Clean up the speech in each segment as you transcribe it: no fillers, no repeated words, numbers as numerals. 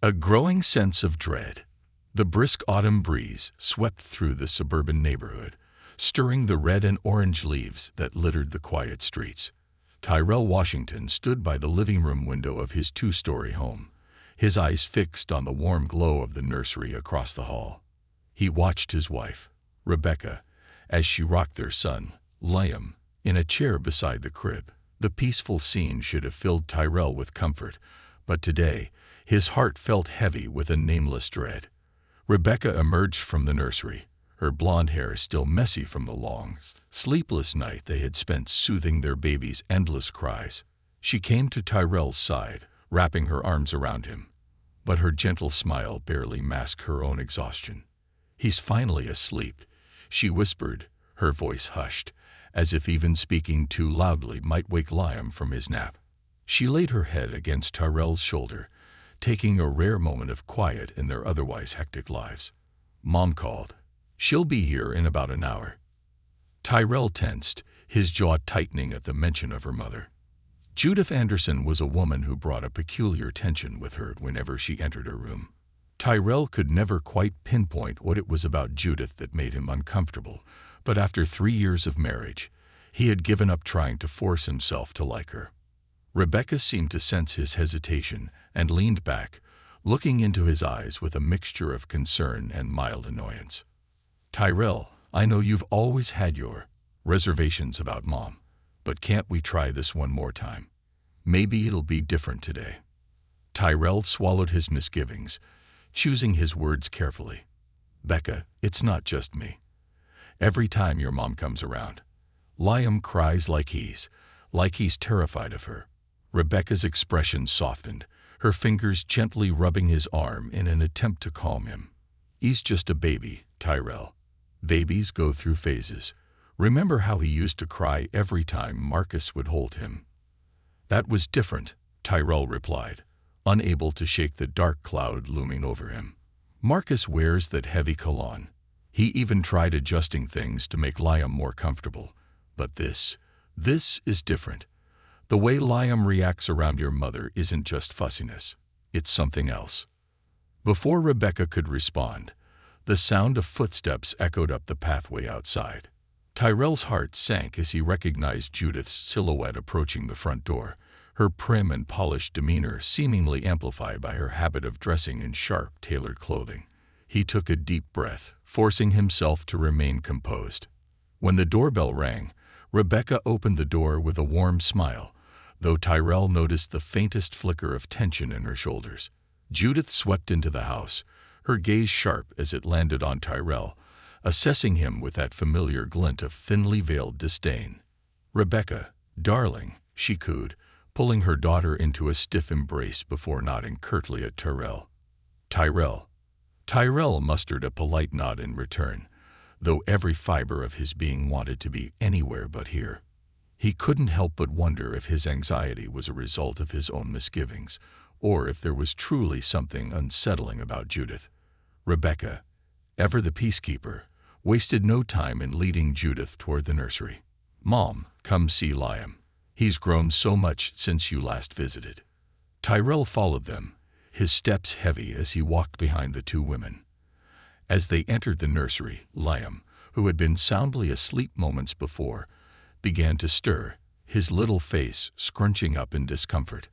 A growing sense of dread. The brisk autumn breeze swept through the suburban neighborhood, stirring the red and orange leaves that littered the quiet streets. Tyrell Washington stood by the living room window of his two-story home, his eyes fixed on the warm glow of the nursery across the hall. He watched his wife, Rebecca, as she rocked their son, Liam, in a chair beside the crib. The peaceful scene should have filled Tyrell with comfort, but today his heart felt heavy with a nameless dread. Rebecca emerged from the nursery, her blonde hair still messy from the long, sleepless night they had spent soothing their baby's endless cries. She came to Tyrell's side, wrapping her arms around him, but her gentle smile barely masked her own exhaustion. "He's finally asleep," she whispered, her voice hushed, as if even speaking too loudly might wake Liam from his nap. She laid her head against Tyrell's shoulder, taking a rare moment of quiet in their otherwise hectic lives. "Mom called. She'll be here in about an hour." Tyrell tensed, his jaw tightening at the mention of her mother. Judith Anderson was a woman who brought a peculiar tension with her whenever she entered her room. Tyrell could never quite pinpoint what it was about Judith that made him uncomfortable, but after 3 years of marriage, he had given up trying to force himself to like her. Rebecca seemed to sense his hesitation and leaned back, looking into his eyes with a mixture of concern and mild annoyance. "Tyrell, I know you've always had your reservations about Mom, but can't we try this one more time? Maybe it'll be different today." Tyrell swallowed his misgivings, choosing his words carefully. "Becca, it's not just me. Every time your mom comes around, Liam cries like he's terrified of her." Rebecca's expression softened, her fingers gently rubbing his arm in an attempt to calm him. "He's just a baby, Tyrell. Babies go through phases. Remember how he used to cry every time Marcus would hold him?" "That was different," Tyrell replied, unable to shake the dark cloud looming over him. "Marcus wears that heavy cologne. He even tried adjusting things to make Liam more comfortable. But this is different. The way Liam reacts around your mother isn't just fussiness. It's something else." Before Rebecca could respond, the sound of footsteps echoed up the pathway outside. Tyrell's heart sank as he recognized Judith's silhouette approaching the front door, her prim and polished demeanor seemingly amplified by her habit of dressing in sharp, tailored clothing. He took a deep breath, forcing himself to remain composed. When the doorbell rang, Rebecca opened the door with a warm smile, though Tyrell noticed the faintest flicker of tension in her shoulders. Judith swept into the house, her gaze sharp as it landed on Tyrell, assessing him with that familiar glint of thinly veiled disdain. "Rebecca, darling," she cooed, pulling her daughter into a stiff embrace before nodding curtly at Tyrell. "Tyrell." Tyrell mustered a polite nod in return, though every fiber of his being wanted to be anywhere but here. He couldn't help but wonder if his anxiety was a result of his own misgivings, or if there was truly something unsettling about Judith. Rebecca, ever the peacekeeper, wasted no time in leading Judith toward the nursery. "Mom, come see Liam. He's grown so much since you last visited." Tyrell followed them, his steps heavy as he walked behind the two women. As they entered the nursery, Liam, who had been soundly asleep moments before, began to stir, his little face scrunching up in discomfort.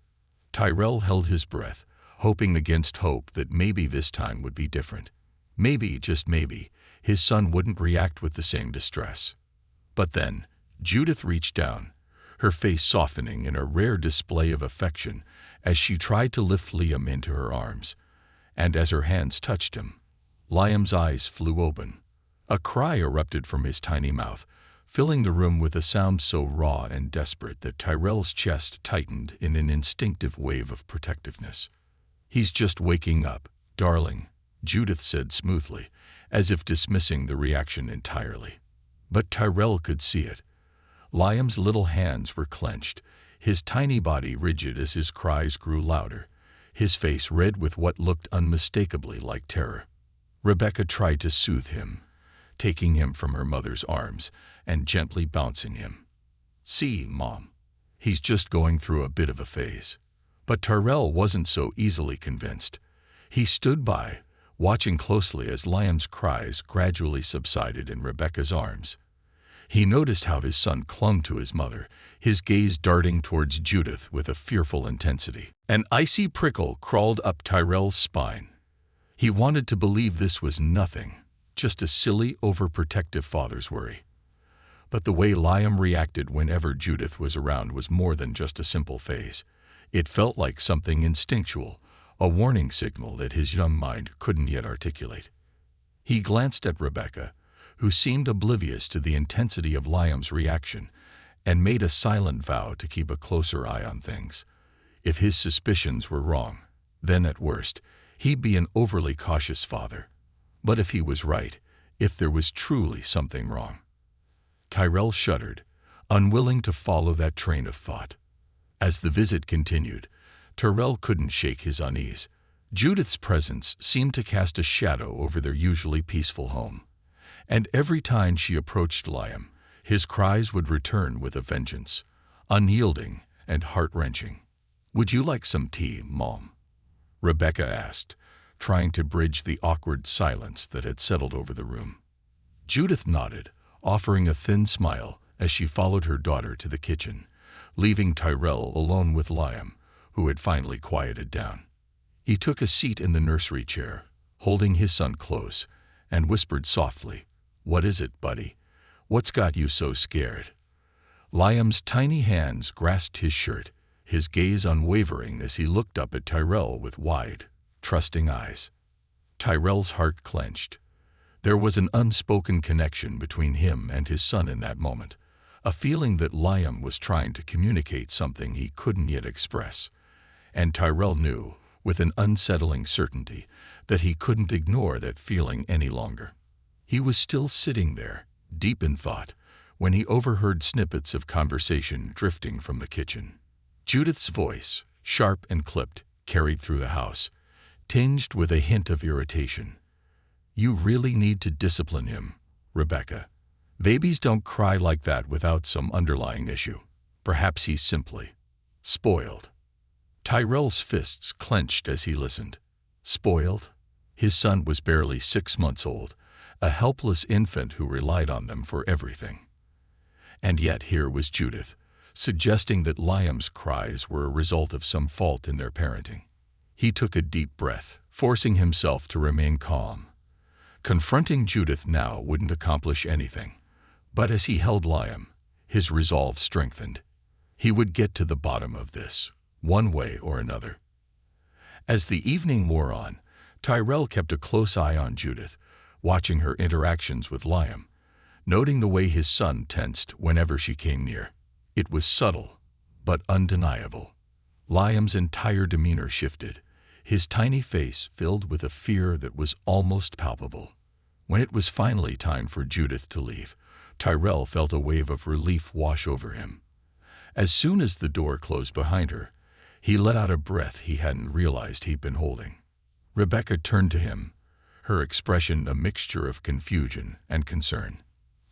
Tyrell held his breath, hoping against hope that maybe this time would be different. Maybe, just maybe, his son wouldn't react with the same distress. But then, Judith reached down, her face softening in a rare display of affection as she tried to lift Liam into her arms, and as her hands touched him, Liam's eyes flew open. A cry erupted from his tiny mouth, filling the room with a sound so raw and desperate that Tyrell's chest tightened in an instinctive wave of protectiveness. "He's just waking up, darling," Judith said smoothly, as if dismissing the reaction entirely. But Tyrell could see it. Liam's little hands were clenched, his tiny body rigid as his cries grew louder, his face red with what looked unmistakably like terror. Rebecca tried to soothe him, taking him from her mother's arms and gently bouncing him. "See, Mom, he's just going through a bit of a phase." But Tyrell wasn't so easily convinced. He stood by, watching closely as Liam's cries gradually subsided in Rebecca's arms. He noticed how his son clung to his mother, his gaze darting towards Judith with a fearful intensity. An icy prickle crawled up Tyrell's spine. He wanted to believe this was nothing, just a silly, overprotective father's worry. But the way Liam reacted whenever Judith was around was more than just a simple phase. It felt like something instinctual, a warning signal that his young mind couldn't yet articulate. He glanced at Rebecca, who seemed oblivious to the intensity of Liam's reaction, and made a silent vow to keep a closer eye on things. If his suspicions were wrong, then at worst, he'd be an overly cautious father. But if he was right, if there was truly something wrong. Tyrell shuddered, unwilling to follow that train of thought. As the visit continued, Tyrell couldn't shake his unease. Judith's presence seemed to cast a shadow over their usually peaceful home. And every time she approached Liam, his cries would return with a vengeance, unyielding and heart-wrenching. "Would you like some tea, Mom?" Rebecca asked, trying to bridge the awkward silence that had settled over the room. Judith nodded, offering a thin smile as she followed her daughter to the kitchen, leaving Tyrell alone with Liam, who had finally quieted down. He took a seat in the nursery chair, holding his son close, and whispered softly, "What is it, buddy? What's got you so scared?" Liam's tiny hands grasped his shirt, his gaze unwavering as he looked up at Tyrell with wide, trusting eyes. Tyrell's heart clenched. There was an unspoken connection between him and his son in that moment, a feeling that Liam was trying to communicate something he couldn't yet express. And Tyrell knew, with an unsettling certainty, that he couldn't ignore that feeling any longer. He was still sitting there, deep in thought, when he overheard snippets of conversation drifting from the kitchen. Judith's voice, sharp and clipped, carried through the house, tinged with a hint of irritation. "You really need to discipline him, Rebecca. Babies don't cry like that without some underlying issue. Perhaps he's simply spoiled." Tyrell's fists clenched as he listened. Spoiled? His son was barely 6 months old, a helpless infant who relied on them for everything. And yet here was Judith, suggesting that Liam's cries were a result of some fault in their parenting. He took a deep breath, forcing himself to remain calm. Confronting Judith now wouldn't accomplish anything, but as he held Liam, his resolve strengthened. He would get to the bottom of this, one way or another. As the evening wore on, Tyrell kept a close eye on Judith, watching her interactions with Liam, noting the way his son tensed whenever she came near. It was subtle, but undeniable. Liam's entire demeanor shifted, his tiny face filled with a fear that was almost palpable. When it was finally time for Judith to leave, Tyrell felt a wave of relief wash over him. As soon as the door closed behind her, he let out a breath he hadn't realized he'd been holding. Rebecca turned to him, her expression a mixture of confusion and concern.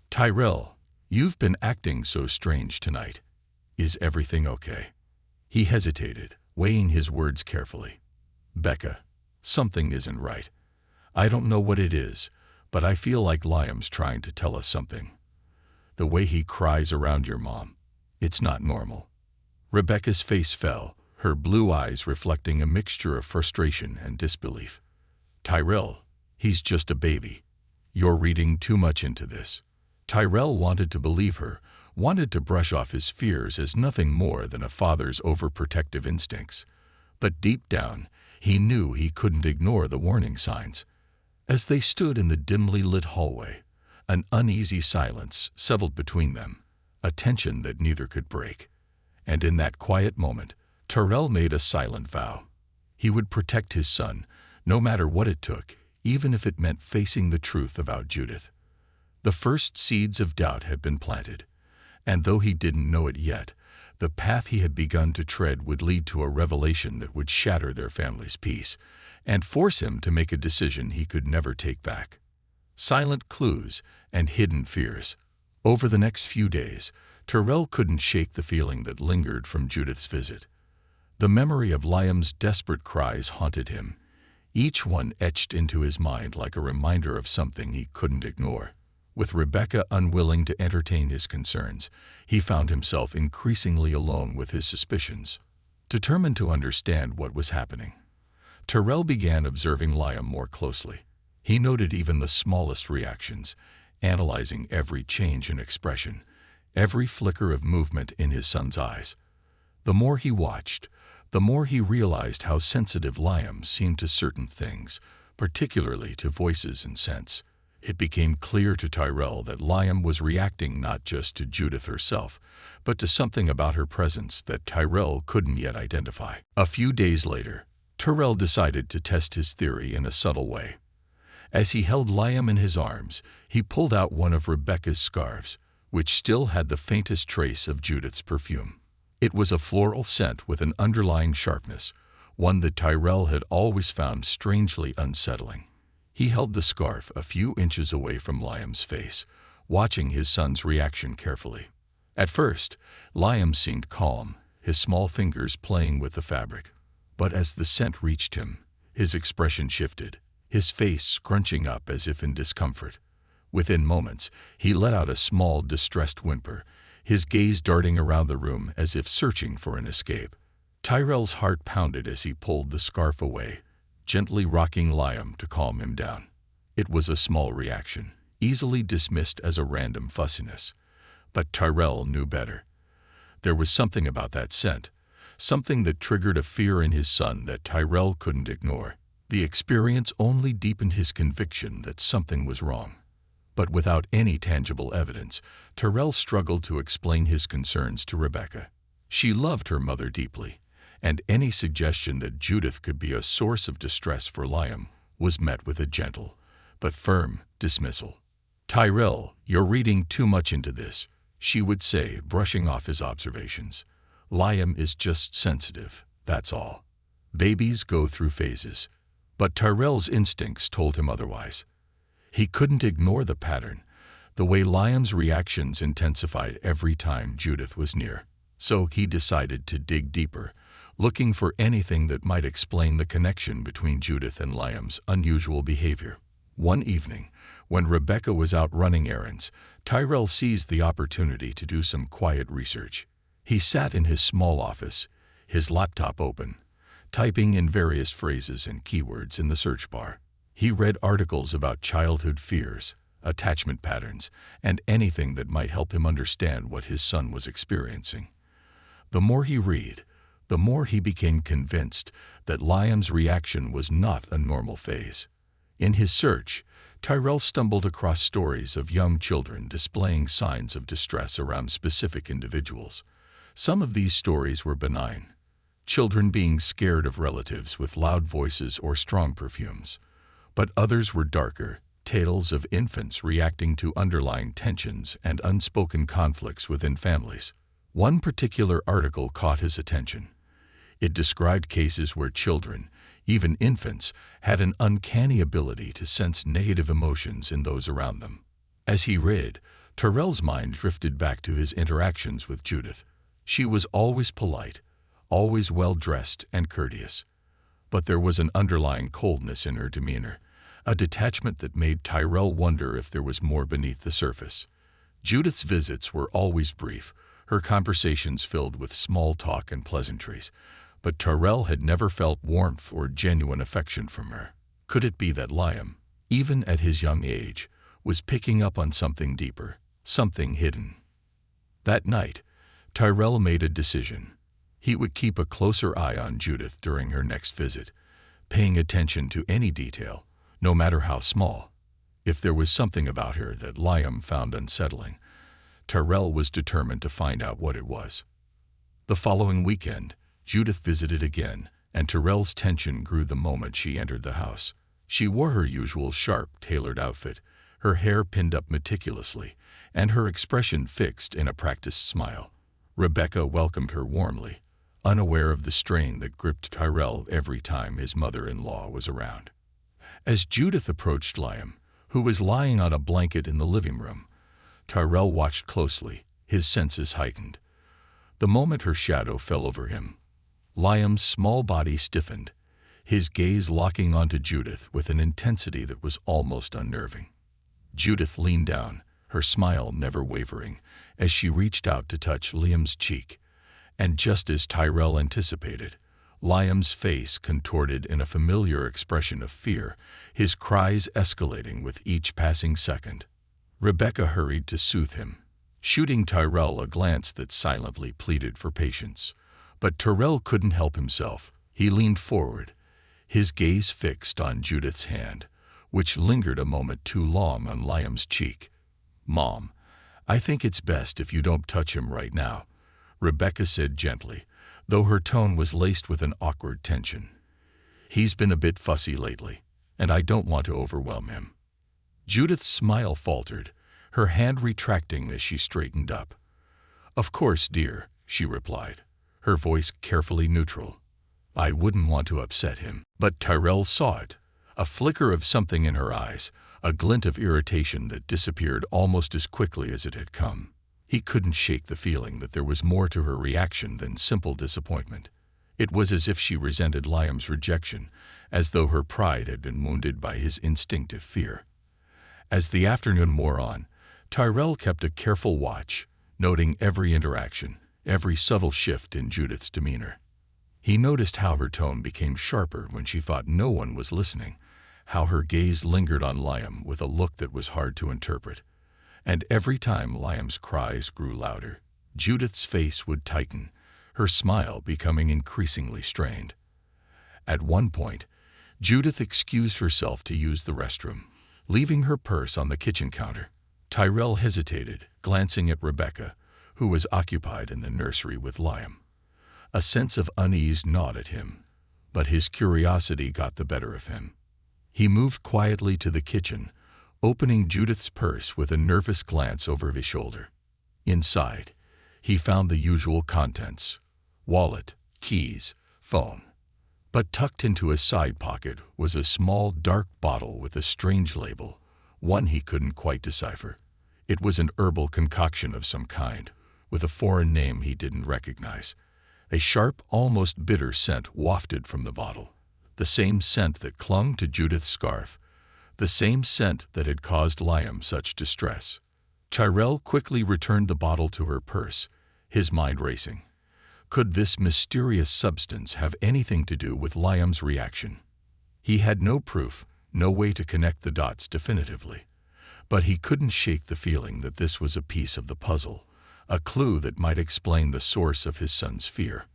"Tyrell, you've been acting so strange tonight. Is everything okay?" He hesitated, weighing his words carefully. "Becca, something isn't right. I don't know what it is, but I feel like Liam's trying to tell us something. The way he cries around your mom, it's not normal." Rebecca's face fell, her blue eyes reflecting a mixture of frustration and disbelief. "Tyrell, he's just a baby. You're reading too much into this." Tyrell wanted to believe her, wanted to brush off his fears as nothing more than a father's overprotective instincts. But deep down, he knew he couldn't ignore the warning signs. As they stood in the dimly lit hallway, an uneasy silence settled between them, a tension that neither could break. And in that quiet moment, Tyrell made a silent vow. He would protect his son, no matter what it took, even if it meant facing the truth about Judith. The first seeds of doubt had been planted, and though he didn't know it yet, the path he had begun to tread would lead to a revelation that would shatter their family's peace and force him to make a decision he could never take back. Silent clues and hidden fears. Over the next few days, Tyrell couldn't shake the feeling that lingered from Judith's visit. The memory of Liam's desperate cries haunted him, each one etched into his mind like a reminder of something he couldn't ignore. With Rebecca unwilling to entertain his concerns, he found himself increasingly alone with his suspicions. Determined to understand what was happening, Tyrell began observing Liam more closely. He noted even the smallest reactions, analyzing every change in expression, every flicker of movement in his son's eyes. The more he watched, the more he realized how sensitive Liam seemed to certain things, particularly to voices and scents. It became clear to Tyrell that Liam was reacting not just to Judith herself, but to something about her presence that Tyrell couldn't yet identify. A few days later, Tyrell decided to test his theory in a subtle way. As he held Liam in his arms, he pulled out one of Rebecca's scarves, which still had the faintest trace of Judith's perfume. It was a floral scent with an underlying sharpness, one that Tyrell had always found strangely unsettling. He held the scarf a few inches away from Liam's face, watching his son's reaction carefully. At first, Liam seemed calm, his small fingers playing with the fabric. But as the scent reached him, his expression shifted, his face scrunching up as if in discomfort. Within moments, he let out a small, distressed whimper, his gaze darting around the room as if searching for an escape. Tyrell's heart pounded as he pulled the scarf away, gently rocking Liam to calm him down. It was a small reaction, easily dismissed as a random fussiness. But Tyrell knew better. There was something about that scent, something that triggered a fear in his son that Tyrell couldn't ignore. The experience only deepened his conviction that something was wrong. But without any tangible evidence, Tyrell struggled to explain his concerns to Rebecca. She loved her mother deeply, and any suggestion that Judith could be a source of distress for Liam was met with a gentle, but firm, dismissal. "Tyrell, you're reading too much into this," she would say, brushing off his observations. "Liam is just sensitive, that's all. Babies go through phases." But Tyrell's instincts told him otherwise. He couldn't ignore the pattern, the way Liam's reactions intensified every time Judith was near. So he decided to dig deeper, looking for anything that might explain the connection between Judith and Liam's unusual behavior. One evening, when Rebecca was out running errands, Tyrell seized the opportunity to do some quiet research. He sat in his small office, his laptop open, typing in various phrases and keywords in the search bar. He read articles about childhood fears, attachment patterns, and anything that might help him understand what his son was experiencing. The more he read, the more he became convinced that Liam's reaction was not a normal phase. In his search, Tyrell stumbled across stories of young children displaying signs of distress around specific individuals. Some of these stories were benign, children being scared of relatives with loud voices or strong perfumes. But others were darker, tales of infants reacting to underlying tensions and unspoken conflicts within families. One particular article caught his attention. It described cases where children, even infants, had an uncanny ability to sense negative emotions in those around them. As he read, Tyrell's mind drifted back to his interactions with Judith. She was always polite, always well-dressed and courteous. But there was an underlying coldness in her demeanor, a detachment that made Tyrell wonder if there was more beneath the surface. Judith's visits were always brief, her conversations filled with small talk and pleasantries, but Tyrell had never felt warmth or genuine affection from her. Could it be that Liam, even at his young age, was picking up on something deeper, something hidden? That night, Tyrell made a decision. He would keep a closer eye on Judith during her next visit, paying attention to any detail, no matter how small. If there was something about her that Liam found unsettling, Tyrell was determined to find out what it was. The following weekend, Judith visited again, and Tyrell's tension grew the moment she entered the house. She wore her usual sharp, tailored outfit, her hair pinned up meticulously, and her expression fixed in a practiced smile. Rebecca welcomed her warmly, unaware of the strain that gripped Tyrell every time his mother-in-law was around. As Judith approached Liam, who was lying on a blanket in the living room, Tyrell watched closely, his senses heightened. The moment her shadow fell over him, Liam's small body stiffened, his gaze locking onto Judith with an intensity that was almost unnerving. Judith leaned down, her smile never wavering, as she reached out to touch Liam's cheek. And just as Tyrell anticipated, Liam's face contorted in a familiar expression of fear, his cries escalating with each passing second. Rebecca hurried to soothe him, shooting Tyrell a glance that silently pleaded for patience. But Tyrell couldn't help himself. He leaned forward, his gaze fixed on Judith's hand, which lingered a moment too long on Liam's cheek. "Mom, I think it's best if you don't touch him right now," Rebecca said gently, though her tone was laced with an awkward tension. "He's been a bit fussy lately, and I don't want to overwhelm him." Judith's smile faltered, her hand retracting as she straightened up. "Of course, dear," she replied, her voice carefully neutral. "I wouldn't want to upset him." But Tyrell saw it, a flicker of something in her eyes, a glint of irritation that disappeared almost as quickly as it had come. He couldn't shake the feeling that there was more to her reaction than simple disappointment. It was as if she resented Liam's rejection, as though her pride had been wounded by his instinctive fear. As the afternoon wore on, Tyrell kept a careful watch, noting every interaction, every subtle shift in Judith's demeanor. He noticed how her tone became sharper when she thought no one was listening, how her gaze lingered on Liam with a look that was hard to interpret. And every time Liam's cries grew louder, Judith's face would tighten, her smile becoming increasingly strained. At one point, Judith excused herself to use the restroom, leaving her purse on the kitchen counter. Tyrell hesitated, glancing at Rebecca, who was occupied in the nursery with Liam. A sense of unease gnawed at him, but his curiosity got the better of him. He moved quietly to the kitchen, opening Judith's purse with a nervous glance over his shoulder. Inside, he found the usual contents: wallet, keys, phone. But tucked into a side pocket was a small, dark bottle with a strange label, one he couldn't quite decipher. It was an herbal concoction of some kind, with a foreign name he didn't recognize. A sharp, almost bitter scent wafted from the bottle, the same scent that clung to Judith's scarf, the same scent that had caused Liam such distress. Tyrell quickly returned the bottle to her purse, his mind racing. Could this mysterious substance have anything to do with Liam's reaction? He had no proof, no way to connect the dots definitively, but he couldn't shake the feeling that this was a piece of the puzzle, a clue that might explain the source of his son's fear.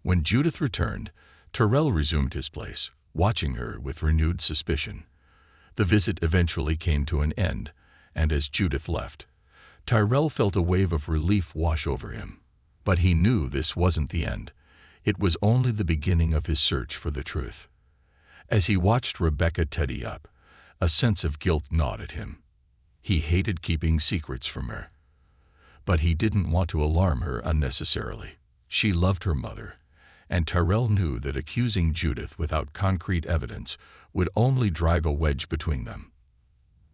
When Judith returned, Tyrell resumed his place, watching her with renewed suspicion. The visit eventually came to an end, and as Judith left, Tyrell felt a wave of relief wash over him. But he knew this wasn't the end. It was only the beginning of his search for the truth. As he watched Rebecca tidy up, a sense of guilt gnawed at him. He hated keeping secrets from her. But he didn't want to alarm her unnecessarily. She loved her mother, and Tyrell knew that accusing Judith without concrete evidence would only drive a wedge between them.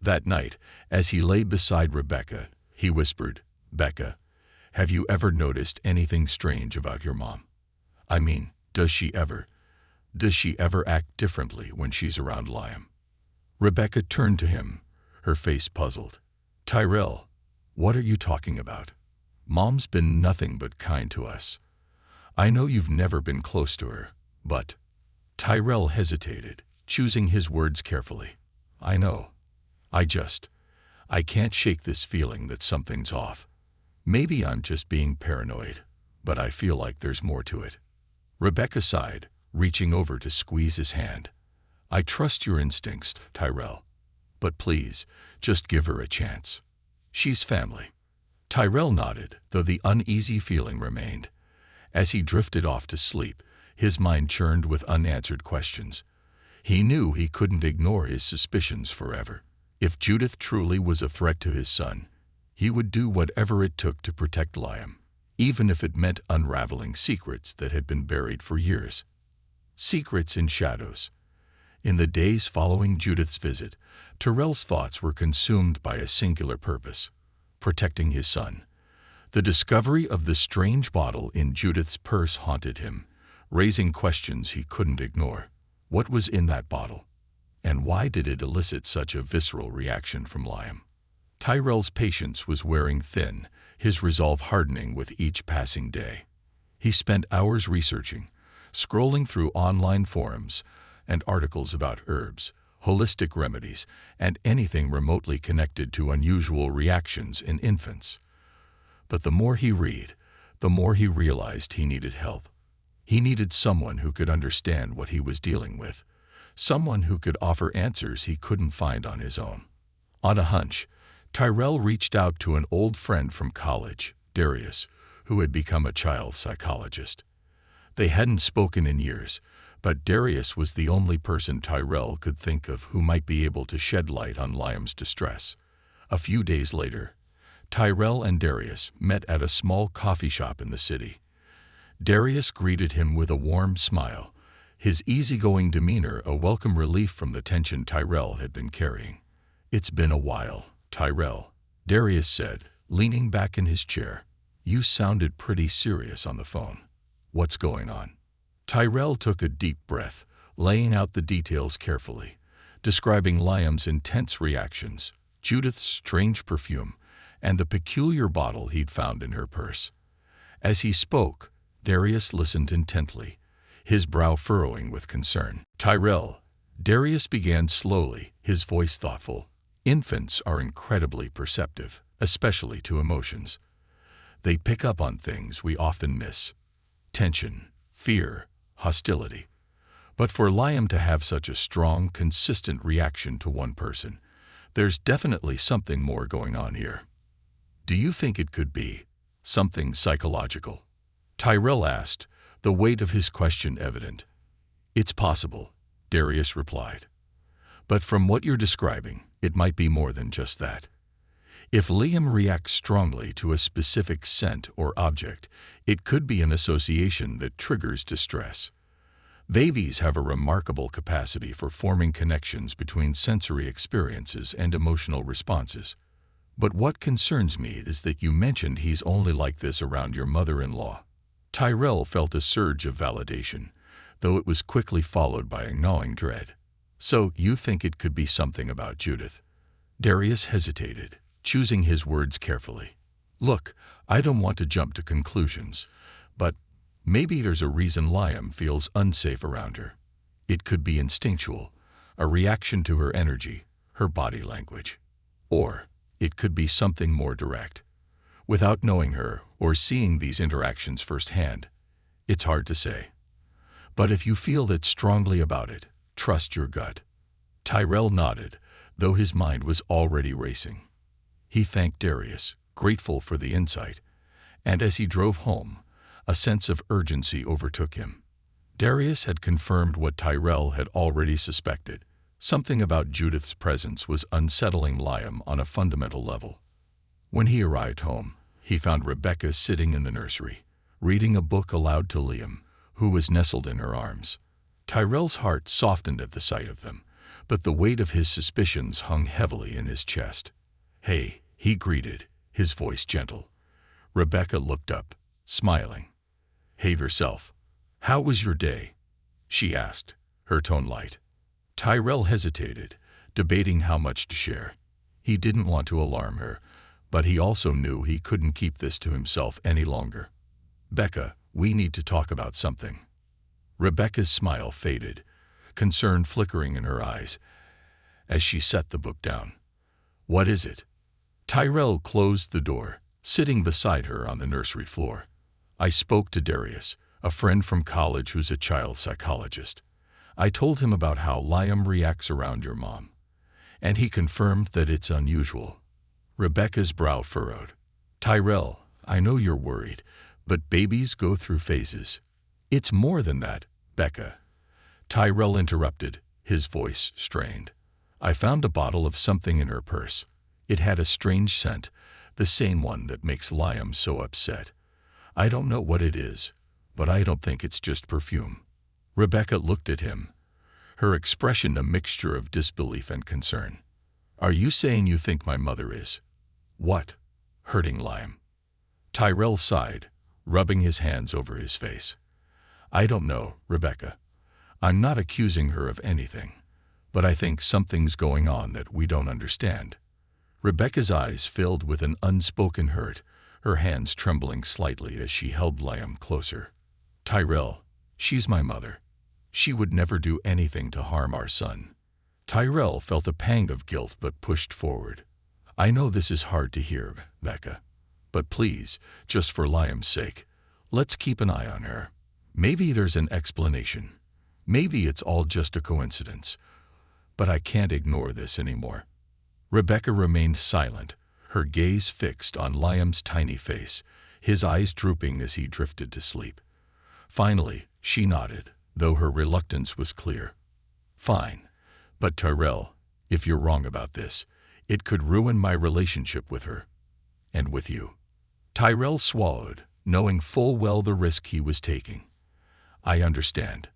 That night, as he lay beside Rebecca, he whispered, "Becca, have you ever noticed anything strange about your mom? I mean, does she ever act differently when she's around Liam?" Rebecca turned to him, her face puzzled. "Tyrell, what are you talking about? Mom's been nothing but kind to us. I know you've never been close to her, but—" Tyrell hesitated, choosing his words carefully. "I know. I can't shake this feeling that something's off. Maybe I'm just being paranoid, but I feel like there's more to it." Rebecca sighed, reaching over to squeeze his hand. "I trust your instincts, Tyrell, but please, just give her a chance. She's family." Tyrell nodded, though the uneasy feeling remained. As he drifted off to sleep, his mind churned with unanswered questions. He knew he couldn't ignore his suspicions forever. If Judith truly was a threat to his son, he would do whatever it took to protect Liam, even if it meant unraveling secrets that had been buried for years. Secrets in shadows. In the days following Judith's visit, Tyrell's thoughts were consumed by a singular purpose: protecting his son. The discovery of the strange bottle in Judith's purse haunted him, raising questions he couldn't ignore. What was in that bottle? And why did it elicit such a visceral reaction from Liam? Tyrell's patience was wearing thin, his resolve hardening with each passing day. He spent hours researching, scrolling through online forums and articles about herbs, holistic remedies, and anything remotely connected to unusual reactions in infants. But the more he read, the more he realized he needed help. He needed someone who could understand what he was dealing with, someone who could offer answers he couldn't find on his own. On a hunch, Tyrell reached out to an old friend from college, Darius, who had become a child psychologist. They hadn't spoken in years, but Darius was the only person Tyrell could think of who might be able to shed light on Liam's distress. A few days later, Tyrell and Darius met at a small coffee shop in the city. Darius greeted him with a warm smile, his easygoing demeanor a welcome relief from the tension Tyrell had been carrying. "It's been a while, Tyrell," Darius said, leaning back in his chair. "You sounded pretty serious on the phone. What's going on?" Tyrell took a deep breath, laying out the details carefully, describing Liam's intense reactions, Judith's strange perfume, and the peculiar bottle he'd found in her purse. As he spoke, Darius listened intently, his brow furrowing with concern. "Tyrell," Darius began slowly, his voice thoughtful, "infants are incredibly perceptive, especially to emotions. They pick up on things we often miss: tension, fear, hostility. But for Liam to have such a strong, consistent reaction to one person, there's definitely something more going on here. Do you think it could be something psychological?" Tyrell asked, the weight of his question evident. "It's possible," Darius replied. "But from what you're describing, it might be more than just that. If Liam reacts strongly to a specific scent or object, it could be an association that triggers distress. Babies have a remarkable capacity for forming connections between sensory experiences and emotional responses. But what concerns me is that you mentioned he's only like this around your mother-in-law." Tyrell felt a surge of validation, though it was quickly followed by a gnawing dread. "So you think it could be something about Judith?" Darius hesitated, choosing his words carefully. "Look, I don't want to jump to conclusions, but maybe there's a reason Liam feels unsafe around her. It could be instinctual, a reaction to her energy, her body language. Or it could be something more direct. Without knowing her or seeing these interactions firsthand, it's hard to say. But if you feel that strongly about it, trust your gut." Tyrell nodded, though his mind was already racing. He thanked Darius, grateful for the insight, and as he drove home, a sense of urgency overtook him. Darius had confirmed what Tyrell had already suspected. Something about Judith's presence was unsettling Liam on a fundamental level. When he arrived home, he found Rebecca sitting in the nursery, reading a book aloud to Liam, who was nestled in her arms. Tyrell's heart softened at the sight of them, but the weight of his suspicions hung heavily in his chest. "Hey," he greeted, his voice gentle. Rebecca looked up, smiling. "Hey yourself. How was your day?" she asked, her tone light. Tyrell hesitated, debating how much to share. He didn't want to alarm her, but he also knew he couldn't keep this to himself any longer. "Becca, we need to talk about something." Rebecca's smile faded, concern flickering in her eyes, as she set the book down. "What is it?" Tyrell closed the door, sitting beside her on the nursery floor. "I spoke to Darius, a friend from college who's a child psychologist. I told him about how Liam reacts around your mom, and he confirmed that it's unusual." Rebecca's brow furrowed. "Tyrell, I know you're worried, but babies go through phases." "It's more than that, Becca," Tyrell interrupted, his voice strained. "I found a bottle of something in her purse. It had a strange scent, the same one that makes Liam so upset. I don't know what it is, but I don't think it's just perfume." Rebecca looked at him, her expression a mixture of disbelief and concern. "Are you saying you think my mother is what? Hurting Liam?" Tyrell sighed, rubbing his hands over his face. "I don't know, Rebecca. I'm not accusing her of anything, but I think something's going on that we don't understand." Rebecca's eyes filled with an unspoken hurt, her hands trembling slightly as she held Liam closer. "Tyrell, she's my mother. She would never do anything to harm our son." Tyrell felt a pang of guilt but pushed forward. "I know this is hard to hear, Becca, but please, just for Liam's sake, let's keep an eye on her. Maybe there's an explanation. Maybe it's all just a coincidence. But I can't ignore this anymore." Rebecca remained silent, her gaze fixed on Liam's tiny face, his eyes drooping as he drifted to sleep. Finally, she nodded, though her reluctance was clear. "Fine. But Tyrell, if you're wrong about this, it could ruin my relationship with her. And with you." Tyrell swallowed, knowing full well the risk he was taking. "I understand."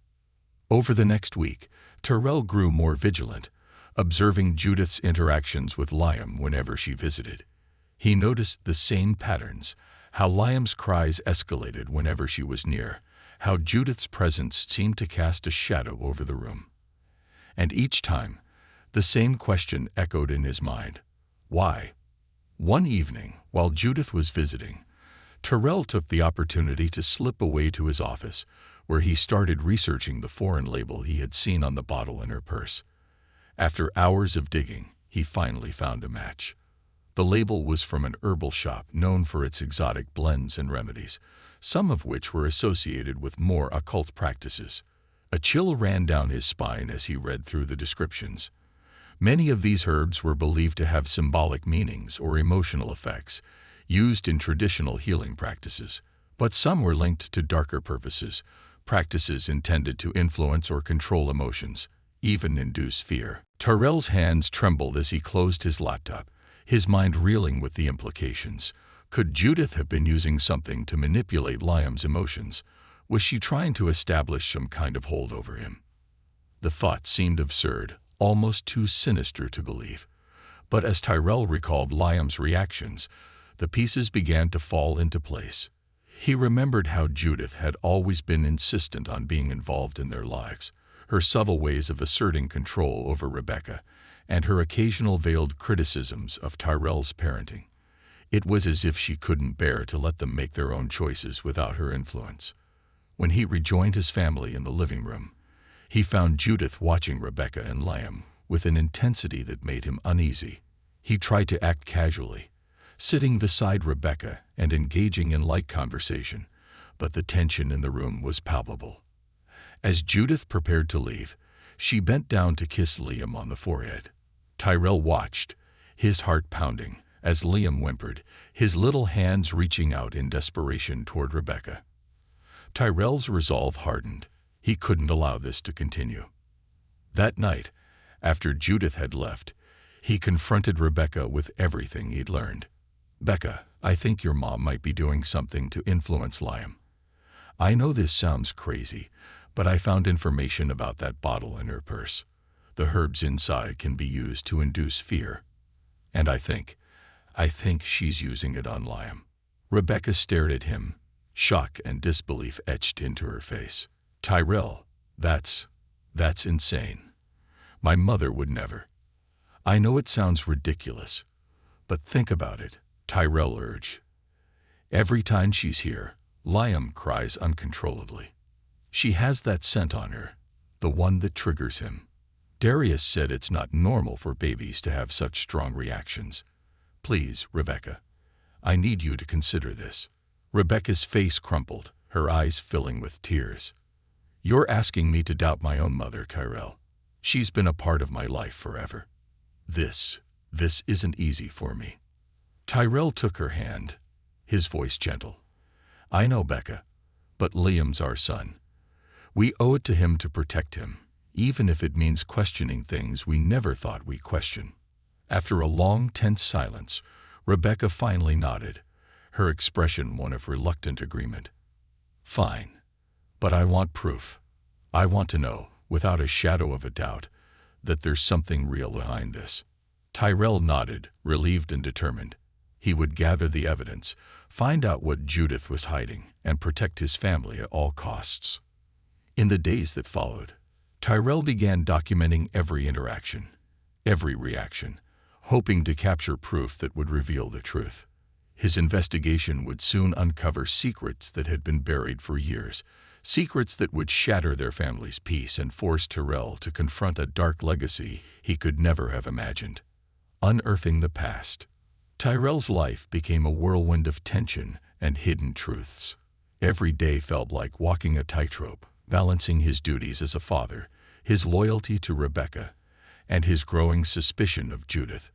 Over the next week, Tyrell grew more vigilant, observing Judith's interactions with Liam whenever she visited. He noticed the same patterns, how Liam's cries escalated whenever she was near, how Judith's presence seemed to cast a shadow over the room. And each time, the same question echoed in his mind: why? One evening, while Judith was visiting, Tyrell took the opportunity to slip away to his office, where he started researching the foreign label he had seen on the bottle in her purse. After hours of digging, he finally found a match. The label was from an herbal shop known for its exotic blends and remedies, some of which were associated with more occult practices. A chill ran down his spine as he read through the descriptions. Many of these herbs were believed to have symbolic meanings or emotional effects, used in traditional healing practices, but some were linked to darker purposes, practices intended to influence or control emotions, even induce fear. Tyrell's hands trembled as he closed his laptop, his mind reeling with the implications. Could Judith have been using something to manipulate Liam's emotions? Was she trying to establish some kind of hold over him? The thought seemed absurd, almost too sinister to believe. But as Tyrell recalled Liam's reactions, the pieces began to fall into place. He remembered how Judith had always been insistent on being involved in their lives, her subtle ways of asserting control over Rebecca, and her occasional veiled criticisms of Tyrell's parenting. It was as if she couldn't bear to let them make their own choices without her influence. When he rejoined his family in the living room, he found Judith watching Rebecca and Liam with an intensity that made him uneasy. He tried to act casually, sitting beside Rebecca and engaging in light conversation, but the tension in the room was palpable. As Judith prepared to leave, she bent down to kiss Liam on the forehead. Tyrell watched, his heart pounding, as Liam whimpered, his little hands reaching out in desperation toward Rebecca. Tyrell's resolve hardened. He couldn't allow this to continue. That night, after Judith had left, he confronted Rebecca with everything he'd learned. "Becca, I think your mom might be doing something to influence Liam. I know this sounds crazy, but I found information about that bottle in her purse. The herbs inside can be used to induce fear. And I think she's using it on Liam." Rebecca stared at him, shock and disbelief etched into her face. "Tyrell, that's insane. My mother would never." "I know it sounds ridiculous, but think about it," Tyrell urged. "Every time she's here, Liam cries uncontrollably. She has that scent on her, the one that triggers him. Darius said it's not normal for babies to have such strong reactions. Please, Rebecca, I need you to consider this." Rebecca's face crumpled, her eyes filling with tears. "You're asking me to doubt my own mother, Tyrell. She's been a part of my life forever. This isn't easy for me." Tyrell took her hand, his voice gentle. "I know, Becca, but Liam's our son. We owe it to him to protect him, even if it means questioning things we never thought we'd question." After a long, tense silence, Rebecca finally nodded, her expression one of reluctant agreement. "Fine, but I want proof. I want to know, without a shadow of a doubt, that there's something real behind this." Tyrell nodded, relieved and determined. He would gather the evidence, find out what Judith was hiding, and protect his family at all costs. In the days that followed, Tyrell began documenting every interaction, every reaction, hoping to capture proof that would reveal the truth. His investigation would soon uncover secrets that had been buried for years, secrets that would shatter their family's peace and force Tyrell to confront a dark legacy he could never have imagined. Unearthing the past. Tyrell's life became a whirlwind of tension and hidden truths. Every day felt like walking a tightrope, balancing his duties as a father, his loyalty to Rebecca, and his growing suspicion of Judith.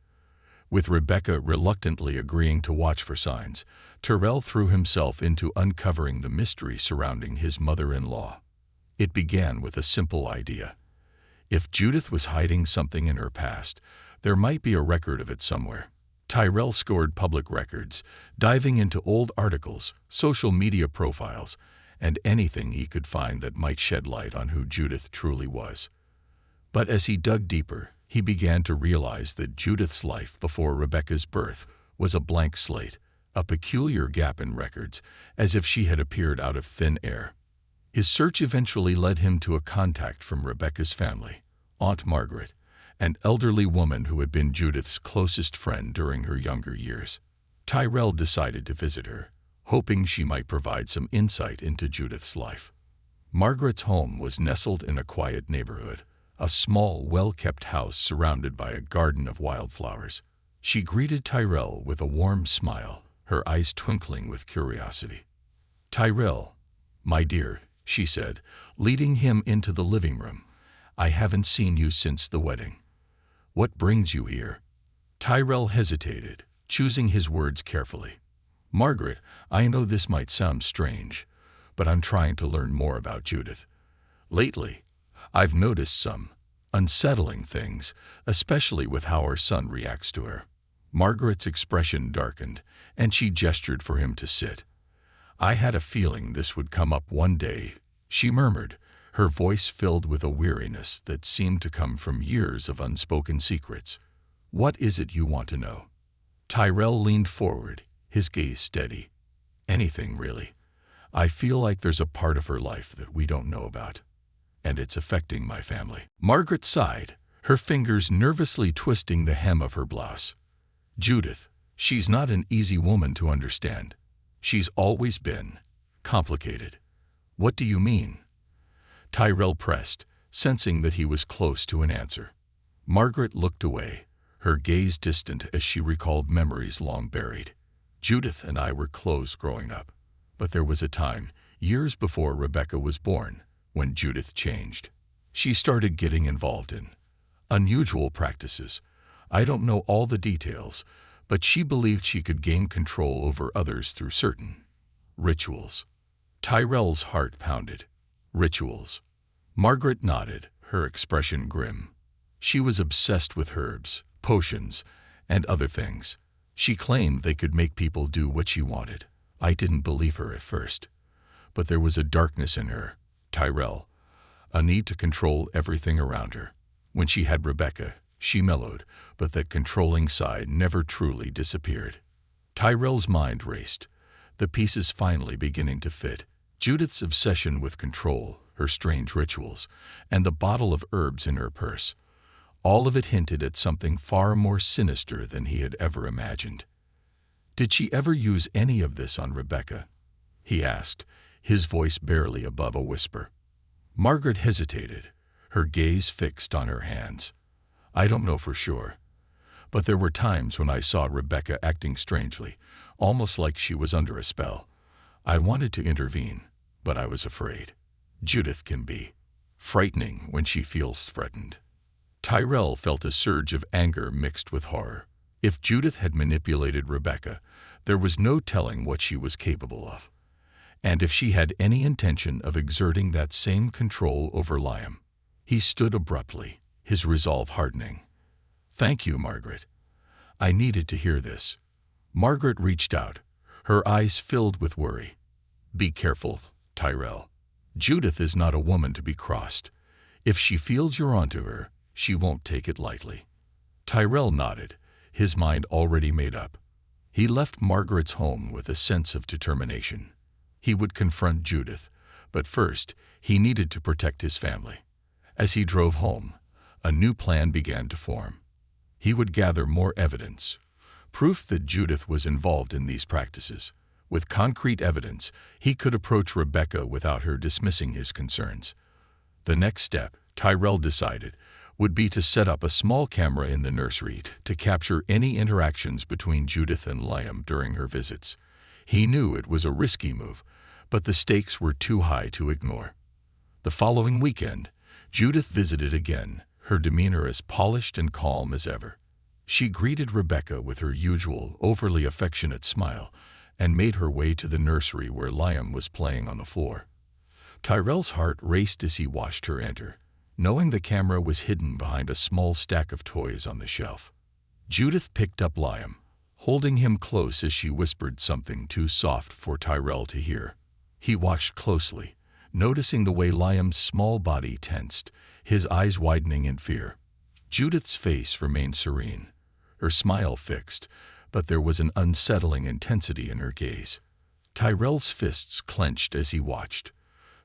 With Rebecca reluctantly agreeing to watch for signs, Tyrell threw himself into uncovering the mystery surrounding his mother-in-law. It began with a simple idea. If Judith was hiding something in her past, there might be a record of it somewhere. Tyrell scoured public records, diving into old articles, social media profiles, and anything he could find that might shed light on who Judith truly was. But as he dug deeper, he began to realize that Judith's life before Rebecca's birth was a blank slate, a peculiar gap in records, as if she had appeared out of thin air. His search eventually led him to a contact from Rebecca's family, Aunt Margaret, an elderly woman who had been Judith's closest friend during her younger years. Tyrell decided to visit her, hoping she might provide some insight into Judith's life. Margaret's home was nestled in a quiet neighborhood, a small, well-kept house surrounded by a garden of wildflowers. She greeted Tyrell with a warm smile, her eyes twinkling with curiosity. "Tyrell, my dear," she said, leading him into the living room. "I haven't seen you since the wedding. What brings you here?" Tyrell hesitated, choosing his words carefully. "Margaret, I know this might sound strange, but I'm trying to learn more about Judith. Lately, I've noticed some unsettling things, especially with how our son reacts to her." Margaret's expression darkened, and she gestured for him to sit. "I had a feeling this would come up one day," she murmured, her voice filled with a weariness that seemed to come from years of unspoken secrets. "What is it you want to know?" Tyrell leaned forward, his gaze steady. "Anything, really. I feel like there's a part of her life that we don't know about, and it's affecting my family." Margaret sighed, her fingers nervously twisting the hem of her blouse. "Judith, she's not an easy woman to understand. She's always been complicated." "What do you mean?" Tyrell pressed, sensing that he was close to an answer. Margaret looked away, her gaze distant as she recalled memories long buried. "Judith and I were close growing up, but there was a time, years before Rebecca was born, when Judith changed. She started getting involved in unusual practices. I don't know all the details, but she believed she could gain control over others through certain rituals." Tyrell's heart pounded. "Rituals?" Margaret nodded, her expression grim. "She was obsessed with herbs, potions, and other things. She claimed they could make people do what she wanted. I didn't believe her at first. But there was a darkness in her, Tyrell, a need to control everything around her. When she had Rebecca, she mellowed, but that controlling side never truly disappeared." Tyrell's mind raced, the pieces finally beginning to fit. Judith's obsession with control, her strange rituals, and the bottle of herbs in her purse. All of it hinted at something far more sinister than he had ever imagined. "Did she ever use any of this on Rebecca?" he asked, his voice barely above a whisper. Margaret hesitated, her gaze fixed on her hands. "I don't know for sure, but there were times when I saw Rebecca acting strangely, almost like she was under a spell. I wanted to intervene, but I was afraid. Judith can be frightening when she feels threatened." Tyrell felt a surge of anger mixed with horror. If Judith had manipulated Rebecca, there was no telling what she was capable of. And if she had any intention of exerting that same control over Liam. He stood abruptly, his resolve hardening. "Thank you, Margaret. I needed to hear this." Margaret reached out, her eyes filled with worry. "Be careful, Tyrell. Judith is not a woman to be crossed. If she feels you're onto her, she won't take it lightly." Tyrell nodded, his mind already made up. He left Margaret's home with a sense of determination. He would confront Judith, but first, he needed to protect his family. As he drove home, a new plan began to form. He would gather more evidence, proof that Judith was involved in these practices. With concrete evidence, he could approach Rebecca without her dismissing his concerns. The next step, Tyrell decided, would be to set up a small camera in the nursery to capture any interactions between Judith and Liam during her visits. He knew it was a risky move, but the stakes were too high to ignore. The following weekend, Judith visited again, her demeanor as polished and calm as ever. She greeted Rebecca with her usual, overly affectionate smile and made her way to the nursery where Liam was playing on the floor. Tyrell's heart raced as he watched her enter, knowing the camera was hidden behind a small stack of toys on the shelf. Judith picked up Liam, holding him close as she whispered something too soft for Tyrell to hear. He watched closely, noticing the way Liam's small body tensed, his eyes widening in fear. Judith's face remained serene, her smile fixed, but there was an unsettling intensity in her gaze. Tyrell's fists clenched as he watched,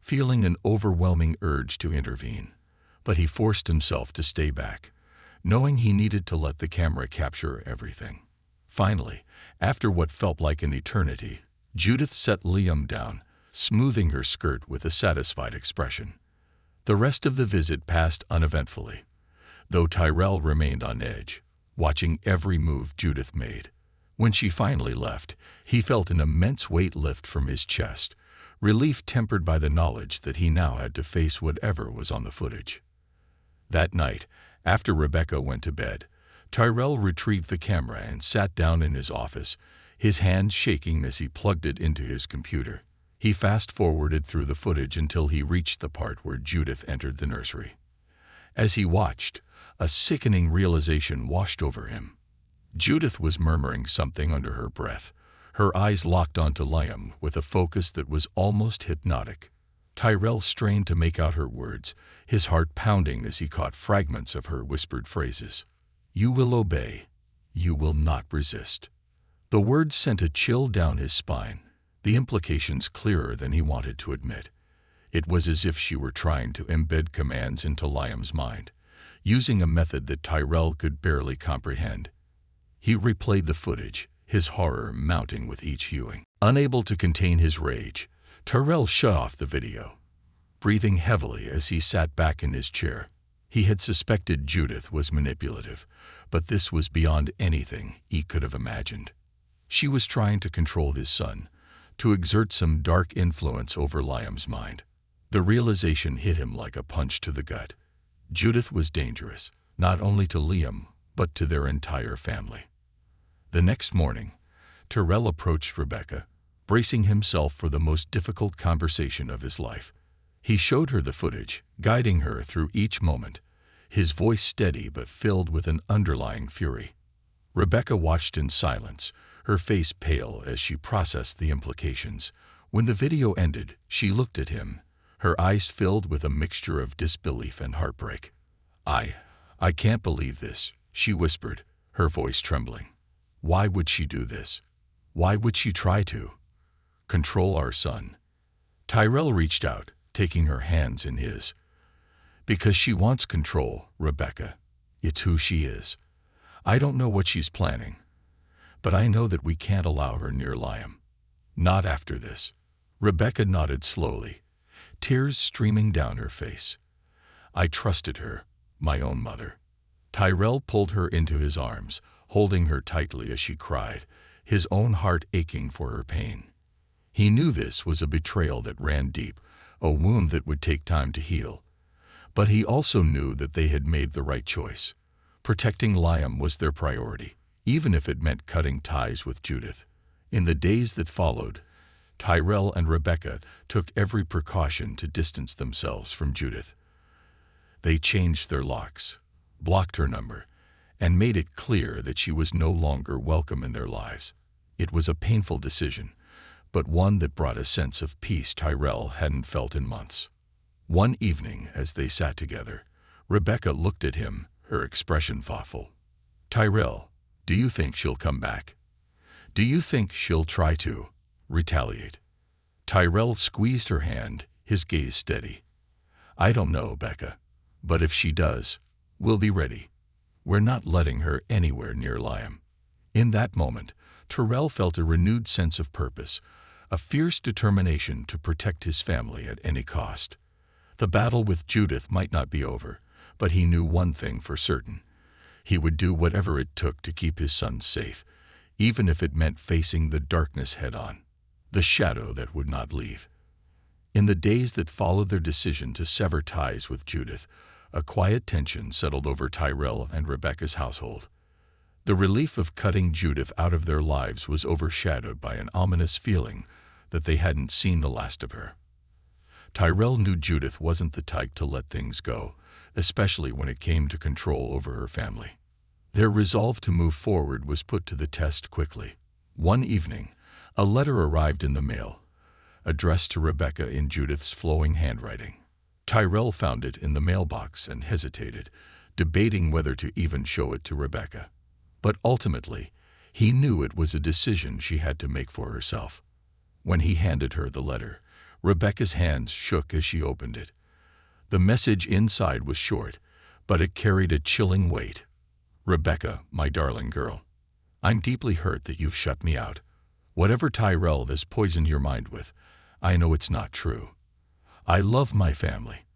feeling an overwhelming urge to intervene. But he forced himself to stay back, knowing he needed to let the camera capture everything. Finally, after what felt like an eternity, Judith set Liam down, smoothing her skirt with a satisfied expression. The rest of the visit passed uneventfully, though Tyrell remained on edge, watching every move Judith made. When she finally left, he felt an immense weight lift from his chest, relief tempered by the knowledge that he now had to face whatever was on the footage. That night, after Rebecca went to bed, Tyrell retrieved the camera and sat down in his office, his hands shaking as he plugged it into his computer. He fast-forwarded through the footage until he reached the part where Judith entered the nursery. As he watched, a sickening realization washed over him. Judith was murmuring something under her breath, her eyes locked onto Liam with a focus that was almost hypnotic. Tyrell strained to make out her words, his heart pounding as he caught fragments of her whispered phrases. "You will obey. You will not resist." The words sent a chill down his spine, the implications clearer than he wanted to admit. It was as if she were trying to embed commands into Liam's mind, using a method that Tyrell could barely comprehend. He replayed the footage, his horror mounting with each viewing. Unable to contain his rage, Tyrell shut off the video, breathing heavily as he sat back in his chair. He had suspected Judith was manipulative, but this was beyond anything he could have imagined. She was trying to control his son, to exert some dark influence over Liam's mind. The realization hit him like a punch to the gut. Judith was dangerous, not only to Liam, but to their entire family. The next morning, Tyrell approached Rebecca, bracing himself for the most difficult conversation of his life. He showed her the footage, guiding her through each moment, his voice steady but filled with an underlying fury. Rebecca watched in silence, her face pale as she processed the implications. When the video ended, she looked at him, her eyes filled with a mixture of disbelief and heartbreak. I can't believe this," she whispered, her voice trembling. "Why would she do this? Why would she try to control our son?" Tyrell reached out, taking her hands in his. "Because she wants control, Rebecca. It's who she is. I don't know what she's planning, but I know that we can't allow her near Liam. Not after this." Rebecca nodded slowly, tears streaming down her face. "I trusted her, my own mother." Tyrell pulled her into his arms, holding her tightly as she cried, his own heart aching for her pain. He knew this was a betrayal that ran deep, a wound that would take time to heal. But he also knew that they had made the right choice. Protecting Liam was their priority, even if it meant cutting ties with Judith. In the days that followed, Tyrell and Rebecca took every precaution to distance themselves from Judith. They changed their locks, blocked her number, and made it clear that she was no longer welcome in their lives. It was a painful decision, but one that brought a sense of peace Tyrell hadn't felt in months. One evening, as they sat together, Rebecca looked at him, her expression thoughtful. "Tyrell, do you think she'll come back? Do you think she'll try to retaliate?" Tyrell squeezed her hand, his gaze steady. "I don't know, Becca, But if she does, we'll be ready. We're not letting her anywhere near Liam." In that moment, Tyrell felt a renewed sense of purpose, a fierce determination to protect his family at any cost. The battle with Judith might not be over, but he knew one thing for certain. He would do whatever it took to keep his son safe, even if it meant facing the darkness head-on, the shadow that would not leave. In the days that followed their decision to sever ties with Judith, a quiet tension settled over Tyrell and Rebecca's household. The relief of cutting Judith out of their lives was overshadowed by an ominous feeling that they hadn't seen the last of her. Tyrell knew Judith wasn't the type to let things go, especially when it came to control over her family. Their resolve to move forward was put to the test quickly. One evening, a letter arrived in the mail, addressed to Rebecca in Judith's flowing handwriting. Tyrell found it in the mailbox and hesitated, debating whether to even show it to Rebecca. But ultimately, he knew it was a decision she had to make for herself. When he handed her the letter, Rebecca's hands shook as she opened it. The message inside was short, but it carried a chilling weight. "Rebecca, my darling girl, I'm deeply hurt that you've shut me out. Whatever Tyrell has poisoned your mind with, I know it's not true. I love my family,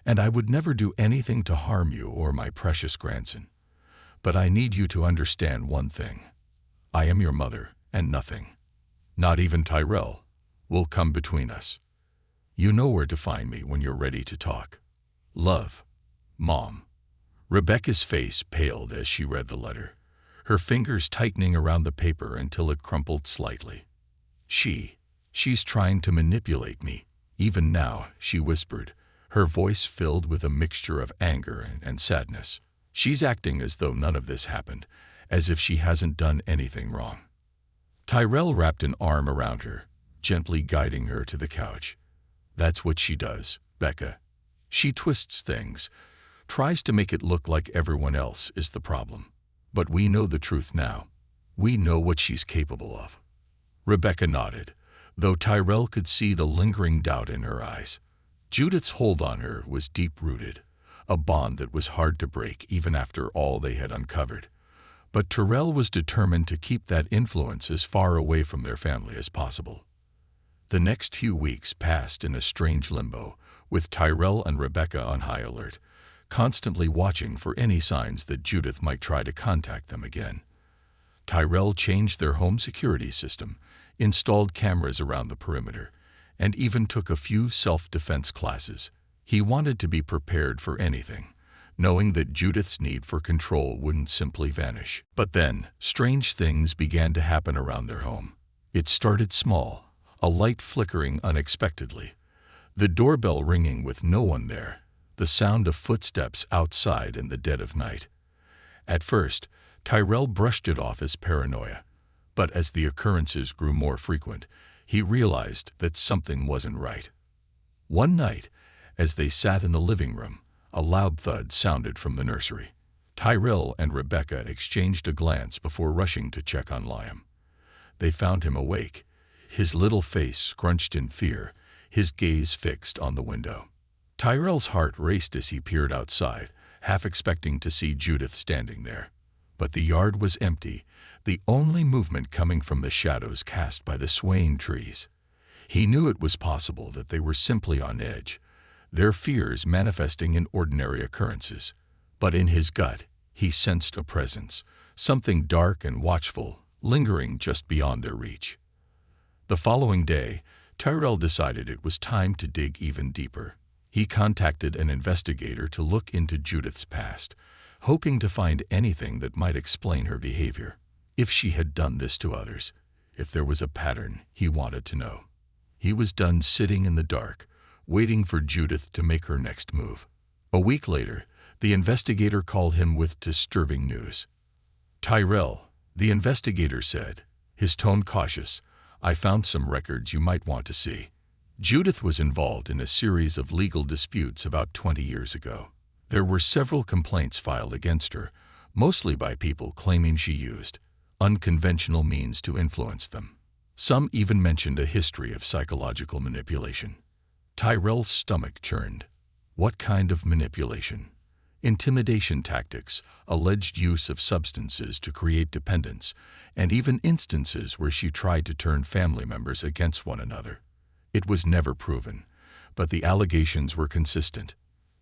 and I would never do anything to harm you or my precious grandson. But I need you to understand one thing. I am your mother, and nothing, not even Tyrell, will come between us. You know where to find me when you're ready to talk. Love, Mom." Rebecca's face paled as she read the letter, her fingers tightening around the paper until it crumpled slightly. She's trying to manipulate me, even now," she whispered, her voice filled with a mixture of anger and sadness. "She's acting as though none of this happened, as if she hasn't done anything wrong." Tyrell wrapped an arm around her, gently guiding her to the couch. "That's what she does, Becca. She twists things, tries to make it look like everyone else is the problem. But we know the truth now. We know what she's capable of." Rebecca nodded, though Tyrell could see the lingering doubt in her eyes. Judith's hold on her was deep-rooted, a bond that was hard to break even after all they had uncovered. But Tyrell was determined to keep that influence as far away from their family as possible. The next few weeks passed in a strange limbo, with Tyrell and Rebecca on high alert, constantly watching for any signs that Judith might try to contact them again. Tyrell changed their home security system, installed cameras around the perimeter, and even took a few self-defense classes. He wanted to be prepared for anything, knowing that Judith's need for control wouldn't simply vanish. But then, strange things began to happen around their home. It started small, a light flickering unexpectedly, the doorbell ringing with no one there, the sound of footsteps outside in the dead of night. At first, Tyrell brushed it off as paranoia, but as the occurrences grew more frequent, he realized that something wasn't right. One night, as they sat in the living room, a loud thud sounded from the nursery. Tyrell and Rebecca exchanged a glance before rushing to check on Liam. They found him awake, his little face scrunched in fear, his gaze fixed on the window. Tyrell's heart raced as he peered outside, half expecting to see Judith standing there. But the yard was empty, the only movement coming from the shadows cast by the swaying trees. He knew it was possible that they were simply on edge, their fears manifesting in ordinary occurrences. But in his gut, he sensed a presence, something dark and watchful, lingering just beyond their reach. The following day, Tyrell decided it was time to dig even deeper. He contacted an investigator to look into Judith's past, hoping to find anything that might explain her behavior. If she had done this to others, if there was a pattern, he wanted to know. He was done sitting in the dark, waiting for Judith to make her next move. A week later, the investigator called him with disturbing news. "Tyrell," the investigator said, his tone cautious, "I found some records you might want to see. Judith was involved in a series of legal disputes about 20 years ago. There were several complaints filed against her, mostly by people claiming she used unconventional means to influence them. Some even mentioned a history of psychological manipulation." Tyrell's stomach churned. What kind of manipulation? intimidation tactics, alleged use of substances to create dependence, and even instances where she tried to turn family members against one another. It was never proven, but the allegations were consistent.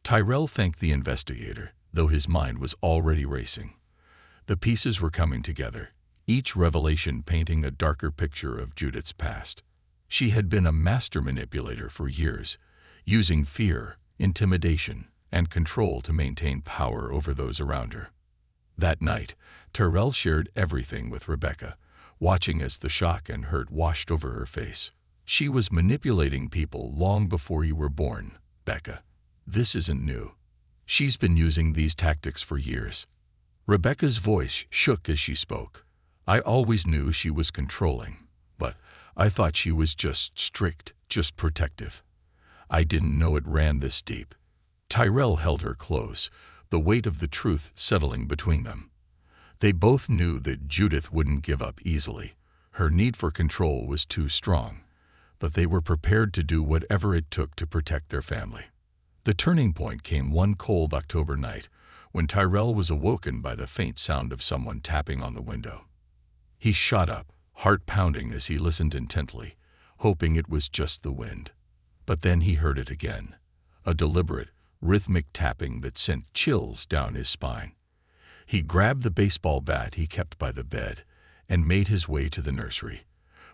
Tyrell thanked the investigator, though his mind was already racing. The pieces were coming together, each revelation painting a darker picture of Judith's past. She had been a master manipulator for years, using fear, intimidation, and control to maintain power over those around her. That night, Tyrell shared everything with Rebecca, watching as the shock and hurt washed over her face. She was manipulating people long before you were born, Becca. This isn't new. She's been using these tactics for years. Rebecca's voice shook as she spoke. I always knew she was controlling, but I thought she was just strict, just protective. I didn't know it ran this deep. Tyrell held her close, the weight of the truth settling between them. They both knew that Judith wouldn't give up easily. Her need for control was too strong, but they were prepared to do whatever it took to protect their family. The turning point came one cold October night, when Tyrell was awoken by the faint sound of someone tapping on the window. He shot up, heart pounding as he listened intently, hoping it was just the wind. But then he heard it again, a deliberate, rhythmic tapping that sent chills down his spine. He grabbed the baseball bat he kept by the bed and made his way to the nursery,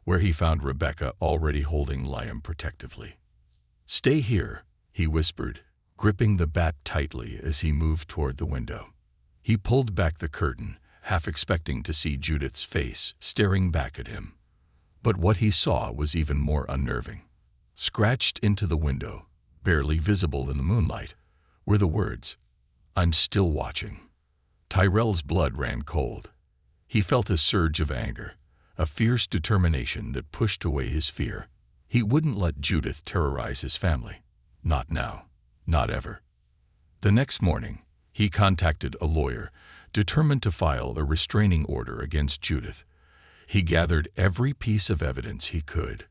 where he found Rebecca already holding Liam protectively. "Stay here," he whispered, gripping the bat tightly as he moved toward the window. He pulled back the curtain, half expecting to see Judith's face staring back at him. But what he saw was even more unnerving. Scratched into the window, barely visible in the moonlight, were the words, "I'm still watching." Tyrell's blood ran cold. He felt a surge of anger, a fierce determination that pushed away his fear. He wouldn't let Judith terrorize his family. Not now. Not ever. The next morning, he contacted a lawyer, determined to file a restraining order against Judith. He gathered every piece of evidence he could: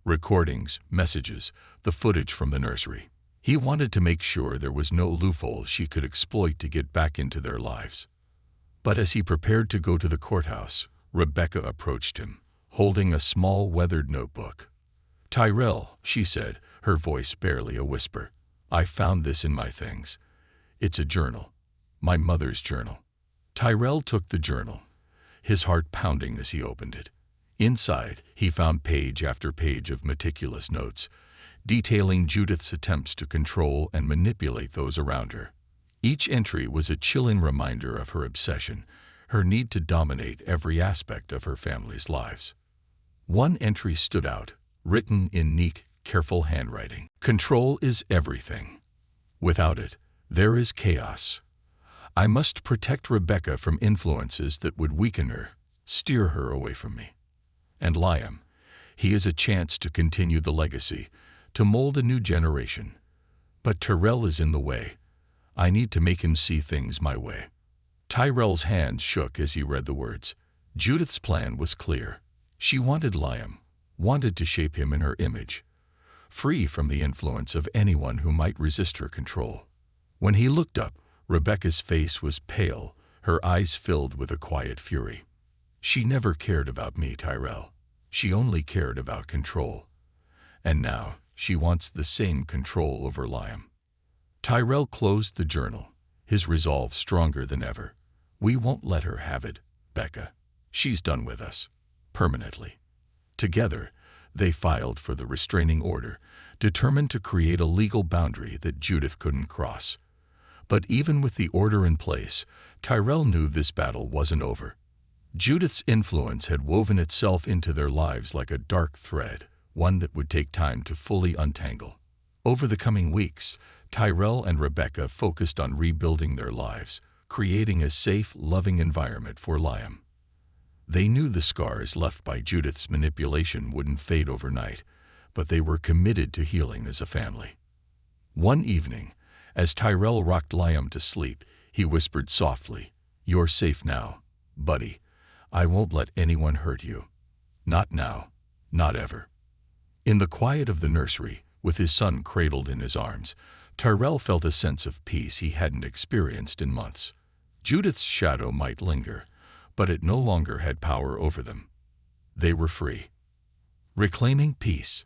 recordings, messages, the footage from the nursery. He wanted to make sure there was no loophole she could exploit to get back into their lives. But as he prepared to go to the courthouse, Rebecca approached him, holding a small weathered notebook. "Tyrell," she said, her voice barely a whisper, "I found this in my things. It's a journal. My mother's journal." Tyrell took the journal, his heart pounding as he opened it. Inside, he found page after page of meticulous notes, detailing Judith's attempts to control and manipulate those around her. Each entry was a chilling reminder of her obsession, her need to dominate every aspect of her family's lives. One entry stood out, written in neat, careful handwriting. "Control is everything. Without it, there is chaos. I must protect Rebecca from influences that would weaken her, steer her away from me. And Liam, he is a chance to continue the legacy, to mold a new generation. But Tyrell is in the way. I need to make him see things my way." Tyrell's hands shook as he read the words. Judith's plan was clear. She wanted Liam, wanted to shape him in her image, free from the influence of anyone who might resist her control. When he looked up, Rebecca's face was pale, her eyes filled with a quiet fury. "She never cared about me, Tyrell. She only cared about control. And now she wants the same control over Liam." Tyrell closed the journal, his resolve stronger than ever. "We won't let her have it, Becca. She's done with us. Permanently." Together, they filed for the restraining order, determined to create a legal boundary that Judith couldn't cross. But even with the order in place, Tyrell knew this battle wasn't over. Judith's influence had woven itself into their lives like a dark thread, one that would take time to fully untangle. Over the coming weeks, Tyrell and Rebecca focused on rebuilding their lives, creating a safe, loving environment for Liam. They knew the scars left by Judith's manipulation wouldn't fade overnight, but they were committed to healing as a family. One evening, as Tyrell rocked Liam to sleep, he whispered softly, "You're safe now, buddy. I won't let anyone hurt you. Not now, not ever." In the quiet of the nursery, with his son cradled in his arms, Tyrell felt a sense of peace he hadn't experienced in months. Judith's shadow might linger, but it no longer had power over them. They were free. Reclaiming peace.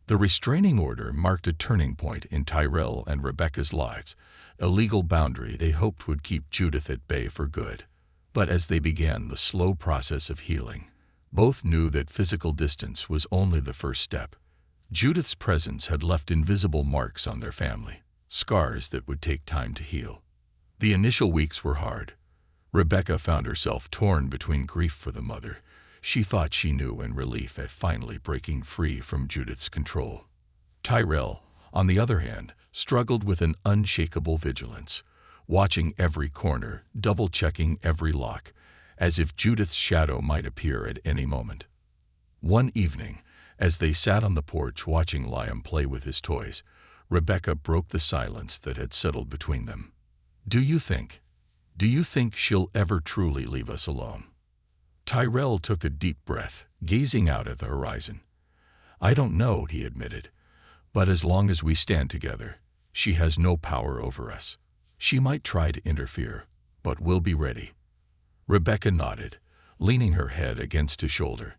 The restraining order marked a turning point in Tyrell and Rebecca's lives, a legal boundary they hoped would keep Judith at bay for good. But as they began the slow process of healing, both knew that physical distance was only the first step. Judith's presence had left invisible marks on their family, scars that would take time to heal. The initial weeks were hard. Rebecca found herself torn between grief for the mother she thought she knew and relief at finally breaking free from Judith's control. Tyrell, on the other hand, struggled with an unshakable vigilance, watching every corner, double-checking every lock, as if Judith's shadow might appear at any moment. One evening, as they sat on the porch watching Liam play with his toys, Rebecca broke the silence that had settled between them. Do you think she'll ever truly leave us alone?" Tyrell took a deep breath, gazing out at the horizon. "I don't know," he admitted, "but as long as we stand together, she has no power over us. She might try to interfere, but we'll be ready." Rebecca nodded, leaning her head against his shoulder.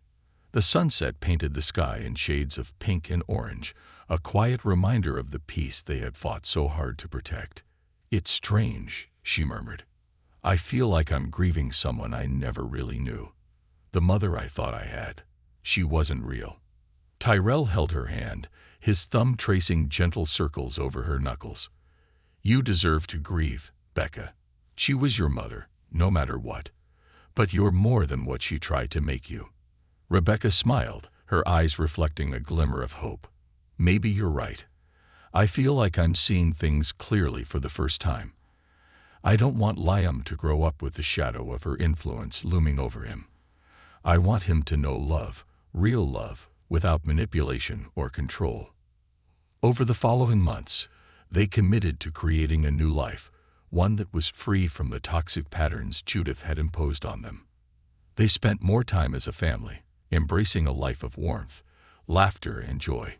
The sunset painted the sky in shades of pink and orange, a quiet reminder of the peace they had fought so hard to protect. "It's strange," she murmured. "I feel like I'm grieving someone I never really knew. The mother I thought I had. She wasn't real." Tyrell held her hand, his thumb tracing gentle circles over her knuckles. "You deserve to grieve, Becca. She was your mother, no matter what. But you're more than what she tried to make you." Rebecca smiled, her eyes reflecting a glimmer of hope. "Maybe you're right. I feel like I'm seeing things clearly for the first time. I don't want Liam to grow up with the shadow of her influence looming over him. I want him to know love, real love, without manipulation or control." Over the following months, they committed to creating a new life, one that was free from the toxic patterns Judith had imposed on them. They spent more time as a family, embracing a life of warmth, laughter, and joy.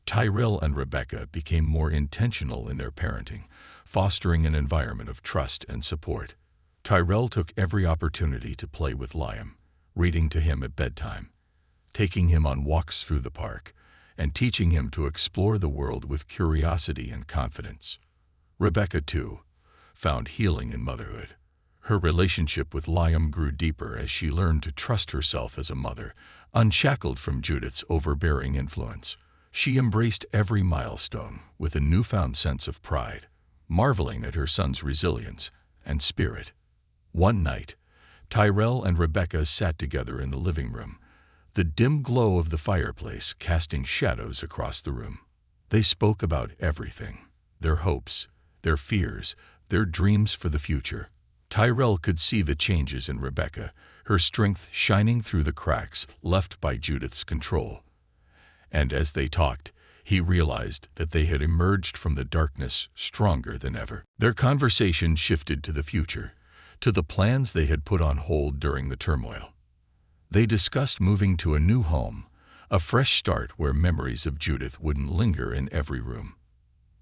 Tyrell and Rebecca became more intentional in their parenting, fostering an environment of trust and support. Tyrell took every opportunity to play with Liam, reading to him at bedtime, taking him on walks through the park, and teaching him to explore the world with curiosity and confidence. Rebecca, too, found healing in motherhood. Her relationship with Liam grew deeper as she learned to trust herself as a mother, unshackled from Judith's overbearing influence. She embraced every milestone with a newfound sense of pride, marveling at her son's resilience and spirit. One night, Tyrell and Rebecca sat together in the living room, the dim glow of the fireplace casting shadows across the room. They spoke about everything, their hopes, their fears, their dreams for the future. Tyrell could see the changes in Rebecca, her strength shining through the cracks left by Judith's control. And as they talked, he realized that they had emerged from the darkness stronger than ever. Their conversation shifted to the future, to the plans they had put on hold during the turmoil. They discussed moving to a new home, a fresh start where memories of Judith wouldn't linger in every room.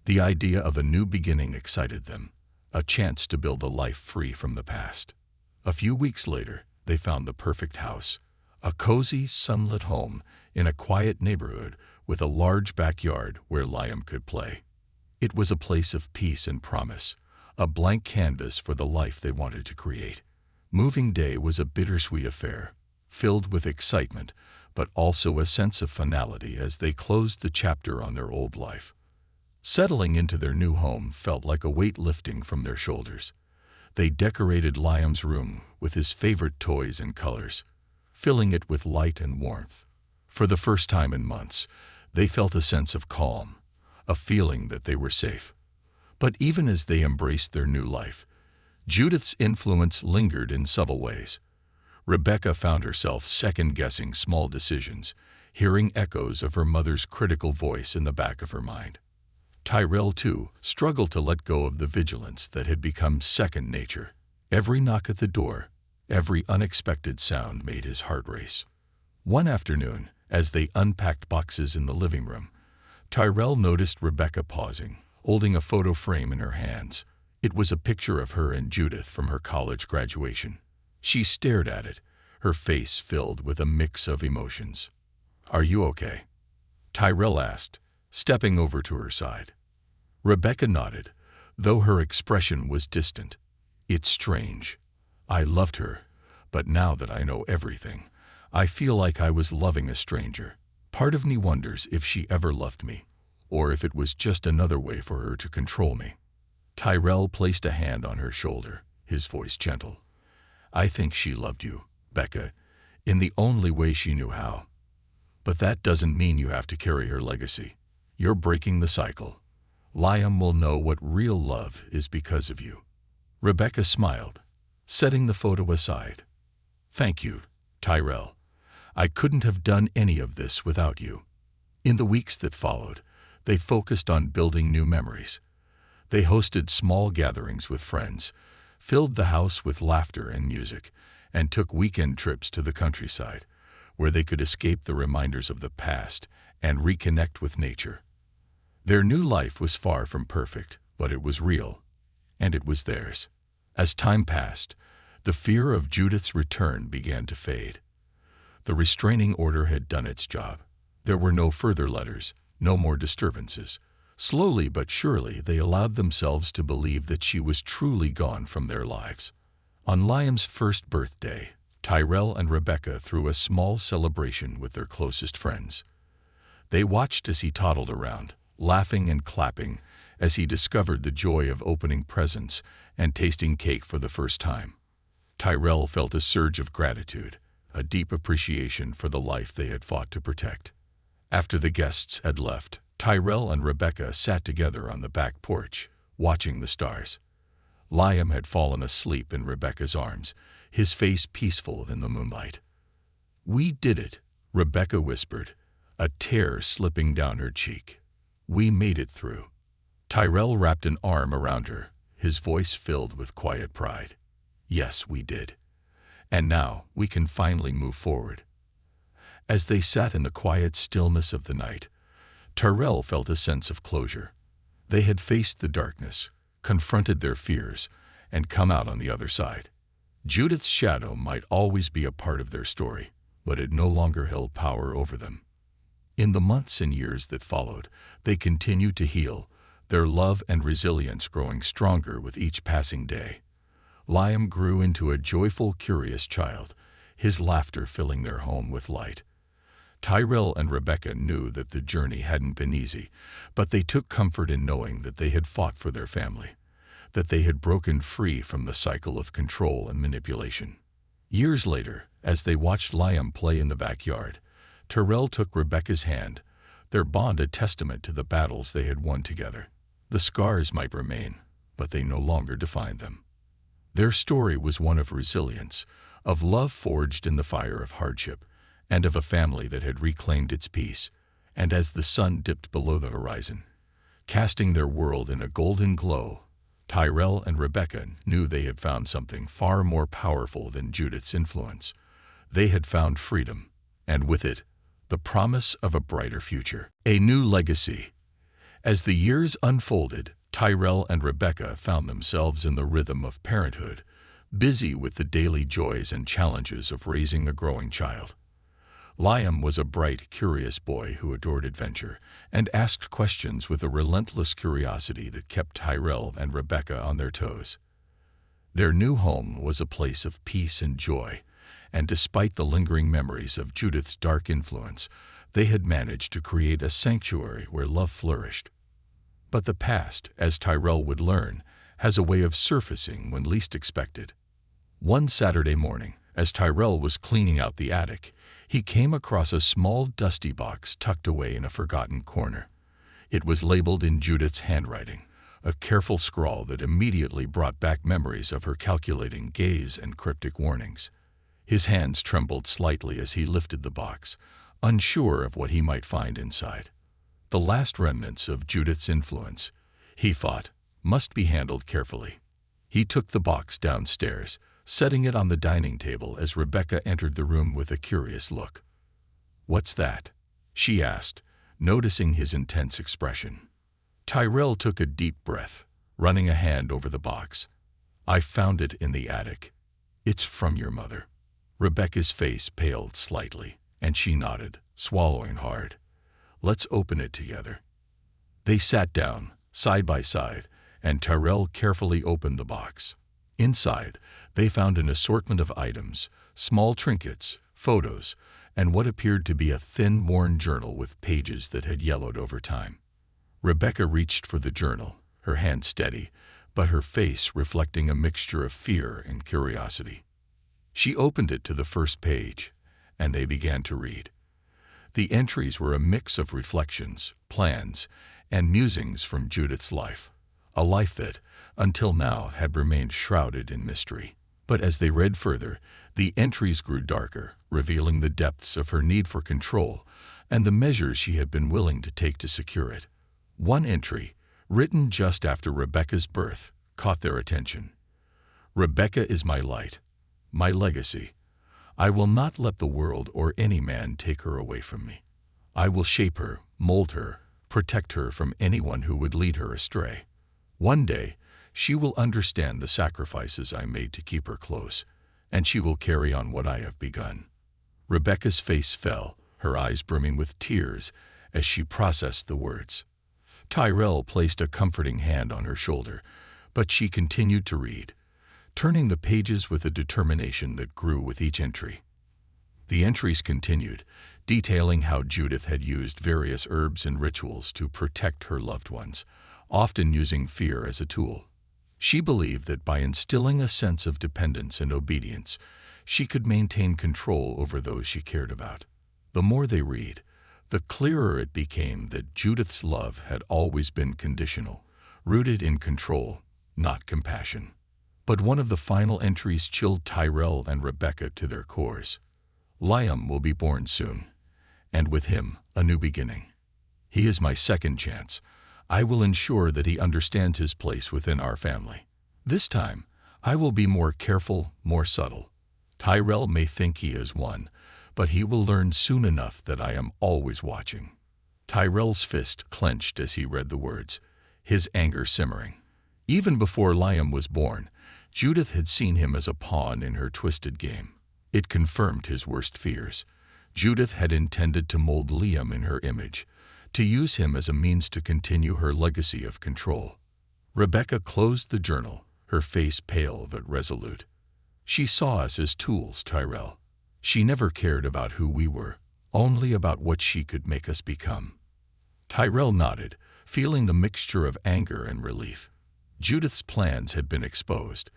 The idea of a new beginning excited them, a chance to build a life free from the past. A few weeks later, they found the perfect house, a cozy, sunlit home in a quiet neighborhood with a large backyard where Liam could play. It was a place of peace and promise, a blank canvas for the life they wanted to create. Moving day was a bittersweet affair, filled with excitement, but also a sense of finality as they closed the chapter on their old life. Settling into their new home felt like a weight lifting from their shoulders. They decorated Liam's room with his favorite toys and colors, filling it with light and warmth. For the first time in months, they felt a sense of calm, a feeling that they were safe. But even as they embraced their new life, Judith's influence lingered in subtle ways. Rebecca found herself second-guessing small decisions, hearing echoes of her mother's critical voice in the back of her mind. Tyrell, too, struggled to let go of the vigilance that had become second nature. Every knock at the door, every unexpected sound made his heart race. One afternoon, as they unpacked boxes in the living room, Tyrell noticed Rebecca pausing, holding a photo frame in her hands. It was a picture of her and Judith from her college graduation. She stared at it, her face filled with a mix of emotions. "Are you okay?" Tyrell asked, stepping over to her side. Rebecca nodded, though her expression was distant. "It's strange. I loved her, but now that I know everything, I feel like I was loving a stranger. Part of me wonders if she ever loved me, or if it was just another way for her to control me." Tyrell placed a hand on her shoulder, his voice gentle. "I think she loved you, Becca, in the only way she knew how. But that doesn't mean you have to carry her legacy. You're breaking the cycle. Liam will know what real love is because of you." Rebecca smiled, setting the photo aside. "Thank you, Tyrell. I couldn't have done any of this without you." In the weeks that followed, they focused on building new memories. They hosted small gatherings with friends, filled the house with laughter and music, and took weekend trips to the countryside, where they could escape the reminders of the past and reconnect with nature. Their new life was far from perfect, but it was real, and it was theirs. As time passed, the fear of Judith's return began to fade. The restraining order had done its job. There were no further letters, no more disturbances. Slowly but surely, they allowed themselves to believe that she was truly gone from their lives. On Liam's first birthday, Tyrell and Rebecca threw a small celebration with their closest friends. They watched as he toddled around, laughing and clapping as he discovered the joy of opening presents and tasting cake for the first time. Tyrell felt a surge of gratitude, a deep appreciation for the life they had fought to protect. After the guests had left, Tyrell and Rebecca sat together on the back porch, watching the stars. Liam had fallen asleep in Rebecca's arms, his face peaceful in the moonlight. "We did it," Rebecca whispered, a tear slipping down her cheek. "We made it through." Tyrell wrapped an arm around her, his voice filled with quiet pride. "Yes, we did. And now we can finally move forward." As they sat in the quiet stillness of the night, Tyrell felt a sense of closure. They had faced the darkness, confronted their fears, and come out on the other side. Judith's shadow might always be a part of their story, but it no longer held power over them. In the months and years that followed, they continued to heal, their love and resilience growing stronger with each passing day. Liam grew into a joyful, curious child, his laughter filling their home with light. Tyrell and Rebecca knew that the journey hadn't been easy, but they took comfort in knowing that they had fought for their family, that they had broken free from the cycle of control and manipulation. Years later, as they watched Liam play in the backyard, Tyrell took Rebecca's hand, their bond a testament to the battles they had won together. The scars might remain, but they no longer defined them. Their story was one of resilience, of love forged in the fire of hardship, and of a family that had reclaimed its peace. And as the sun dipped below the horizon, casting their world in a golden glow, Tyrell and Rebecca knew they had found something far more powerful than Judith's influence. They had found freedom, and with it, the promise of a brighter future, a new legacy. As the years unfolded, Tyrell and Rebecca found themselves in the rhythm of parenthood, busy with the daily joys and challenges of raising a growing child. Liam was a bright, curious boy who adored adventure and asked questions with a relentless curiosity that kept Tyrell and Rebecca on their toes. Their new home was a place of peace and joy, and despite the lingering memories of Judith's dark influence, they had managed to create a sanctuary where love flourished. But the past, as Tyrell would learn, has a way of surfacing when least expected. One Saturday morning, as Tyrell was cleaning out the attic, he came across a small dusty box tucked away in a forgotten corner. It was labeled in Judith's handwriting, a careful scrawl that immediately brought back memories of her calculating gaze and cryptic warnings. His hands trembled slightly as he lifted the box, unsure of what he might find inside. The last remnants of Judith's influence, he thought, must be handled carefully. He took the box downstairs, setting it on the dining table as Rebecca entered the room with a curious look. "What's that?" she asked, noticing his intense expression. Tyrell took a deep breath, running a hand over the box. "I found it in the attic. It's from your mother." Rebecca's face paled slightly, and she nodded, swallowing hard. "Let's open it together." They sat down, side by side, and Tyrell carefully opened the box. Inside, they found an assortment of items, small trinkets, photos, and what appeared to be a thin, worn journal with pages that had yellowed over time. Rebecca reached for the journal, her hand steady, but her face reflecting a mixture of fear and curiosity. She opened it to the first page, and they began to read. The entries were a mix of reflections, plans, and musings from Judith's life, a life that, until now, had remained shrouded in mystery. But as they read further, the entries grew darker, revealing the depths of her need for control and the measures she had been willing to take to secure it. One entry, written just after Rebecca's birth, caught their attention. "Rebecca is my light, my legacy. I will not let the world or any man take her away from me. I will shape her, mold her, protect her from anyone who would lead her astray. One day, she will understand the sacrifices I made to keep her close, and she will carry on what I have begun." Rebecca's face fell, her eyes brimming with tears as she processed the words. Tyrell placed a comforting hand on her shoulder, but she continued to read, turning the pages with a determination that grew with each entry. The entries continued, detailing how Judith had used various herbs and rituals to protect her loved ones, often using fear as a tool. She believed that by instilling a sense of dependence and obedience, she could maintain control over those she cared about. The more they read, the clearer it became that Judith's love had always been conditional, rooted in control, not compassion. But one of the final entries chilled Tyrell and Rebecca to their cores. "Liam will be born soon, and with him, a new beginning. He is my second chance. I will ensure that he understands his place within our family. This time, I will be more careful, more subtle. Tyrell may think he is one, but he will learn soon enough that I am always watching." Tyrell's fist clenched as he read the words, his anger simmering. Even before Liam was born, Judith had seen him as a pawn in her twisted game. It confirmed his worst fears. Judith had intended to mold Liam in her image, to use him as a means to continue her legacy of control. Rebecca closed the journal, her face pale but resolute. "She saw us as tools, Tyrell. She never cared about who we were, only about what she could make us become." Tyrell nodded, feeling the mixture of anger and relief. Judith's plans had been exposed,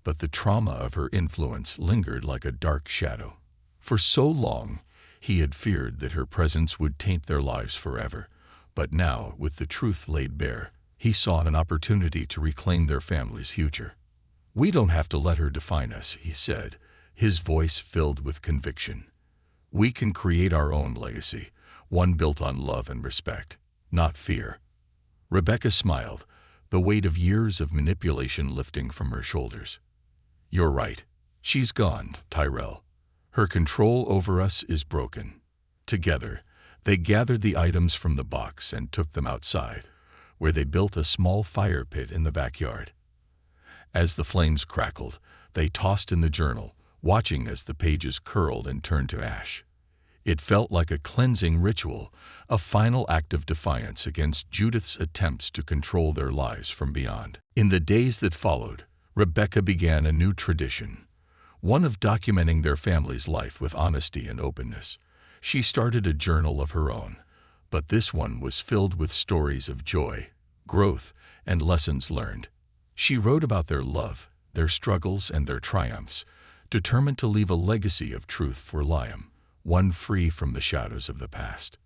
but the trauma of her influence lingered like a dark shadow. For so long, he had feared that her presence would taint their lives forever, but now, with the truth laid bare, he saw an opportunity to reclaim their family's future. "We don't have to let her define us," he said, his voice filled with conviction. "We can create our own legacy, one built on love and respect, not fear." Rebecca smiled, the weight of years of manipulation lifting from her shoulders. "You're right. She's gone, Tyrell. Her control over us is broken." Together, they gathered the items from the box and took them outside, where they built a small fire pit in the backyard. As the flames crackled, they tossed in the journal, watching as the pages curled and turned to ash. It felt like a cleansing ritual, a final act of defiance against Judith's attempts to control their lives from beyond. In the days that followed, Rebecca began a new tradition, one of documenting their family's life with honesty and openness. She started a journal of her own, but this one was filled with stories of joy, growth, and lessons learned. She wrote about their love, their struggles, and their triumphs, determined to leave a legacy of truth for Liam, one free from the shadows of the past.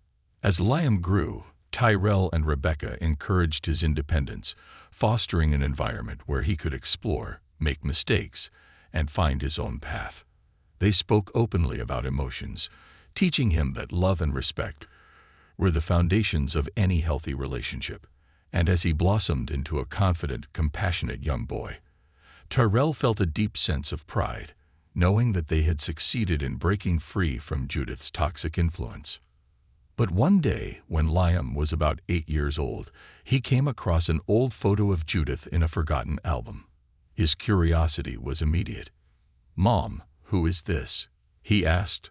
As Liam grew, Tyrell and Rebecca encouraged his independence, fostering an environment where he could explore, make mistakes, and find his own path. They spoke openly about emotions, teaching him that love and respect were the foundations of any healthy relationship. And as he blossomed into a confident, compassionate young boy, Tyrell felt a deep sense of pride, knowing that they had succeeded in breaking free from Judith's toxic influence. But one day, when Liam was about 8 years old, he came across an old photo of Judith in a forgotten album. His curiosity was immediate. "Mom, who is this?" he asked,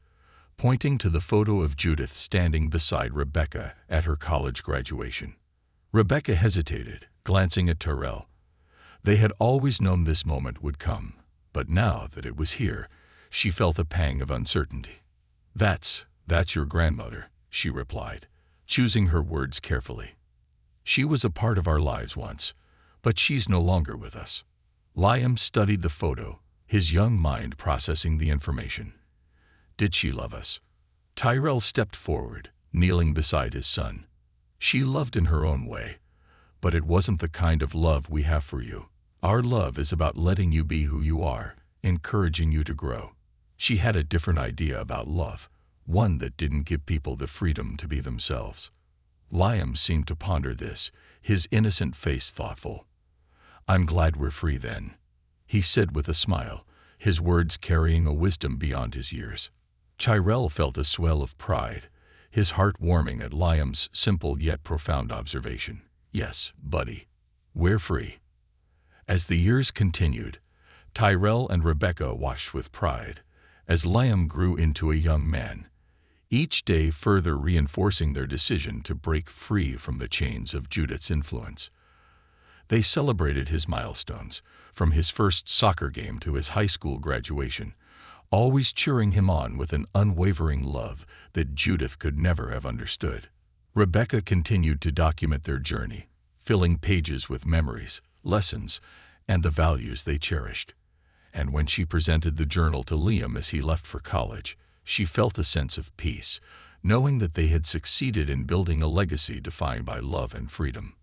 pointing to the photo of Judith standing beside Rebecca at her college graduation. Rebecca hesitated, glancing at Tyrell. They had always known this moment would come, but now that it was here, she felt a pang of uncertainty. That's your grandmother," she replied, choosing her words carefully. "She was a part of our lives once, but she's no longer with us." Liam studied the photo, his young mind processing the information. Did she love us? Tyrell stepped forward, kneeling beside his son. "She loved in her own way, but it wasn't the kind of love we have for you. Our love is about letting you be who you are, encouraging you to grow. She had a different idea about love, one that didn't give people the freedom to be themselves." Liam seemed to ponder this, his innocent face thoughtful. "I'm glad we're free then," he said with a smile, his words carrying a wisdom beyond his years. Tyrell felt a swell of pride, his heart warming at Liam's simple yet profound observation. "Yes, buddy, we're free." As the years continued, Tyrell and Rebecca watched with pride as Liam grew into a young man, each day further reinforcing their decision to break free from the chains of Judith's influence. They celebrated his milestones, from his first soccer game to his high school graduation, always cheering him on with an unwavering love that Judith could never have understood. Rebecca continued to document their journey, filling pages with memories, lessons, and the values they cherished. And when she presented the journal to Liam as he left for college, she felt a sense of peace, knowing that they had succeeded in building a legacy defined by love and freedom.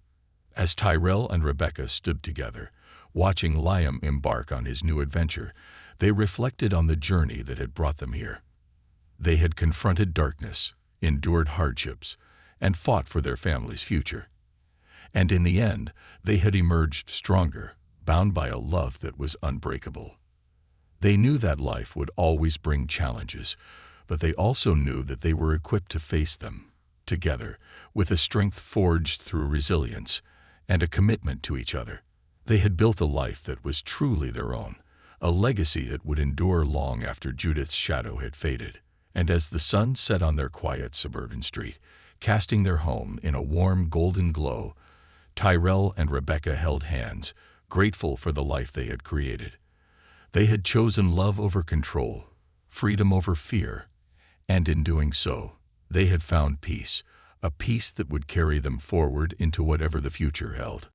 As Tyrell and Rebecca stood together, watching Liam embark on his new adventure, they reflected on the journey that had brought them here. They had confronted darkness, endured hardships, and fought for their family's future. And in the end, they had emerged stronger, bound by a love that was unbreakable. They knew that life would always bring challenges, but they also knew that they were equipped to face them, together, with a strength forged through resilience and a commitment to each other. They had built a life that was truly their own, a legacy that would endure long after Judith's shadow had faded. And as the sun set on their quiet suburban street, casting their home in a warm golden glow, Tyrell and Rebecca held hands, grateful for the life they had created. They had chosen love over control, freedom over fear, and in doing so, they had found peace, a peace that would carry them forward into whatever the future held.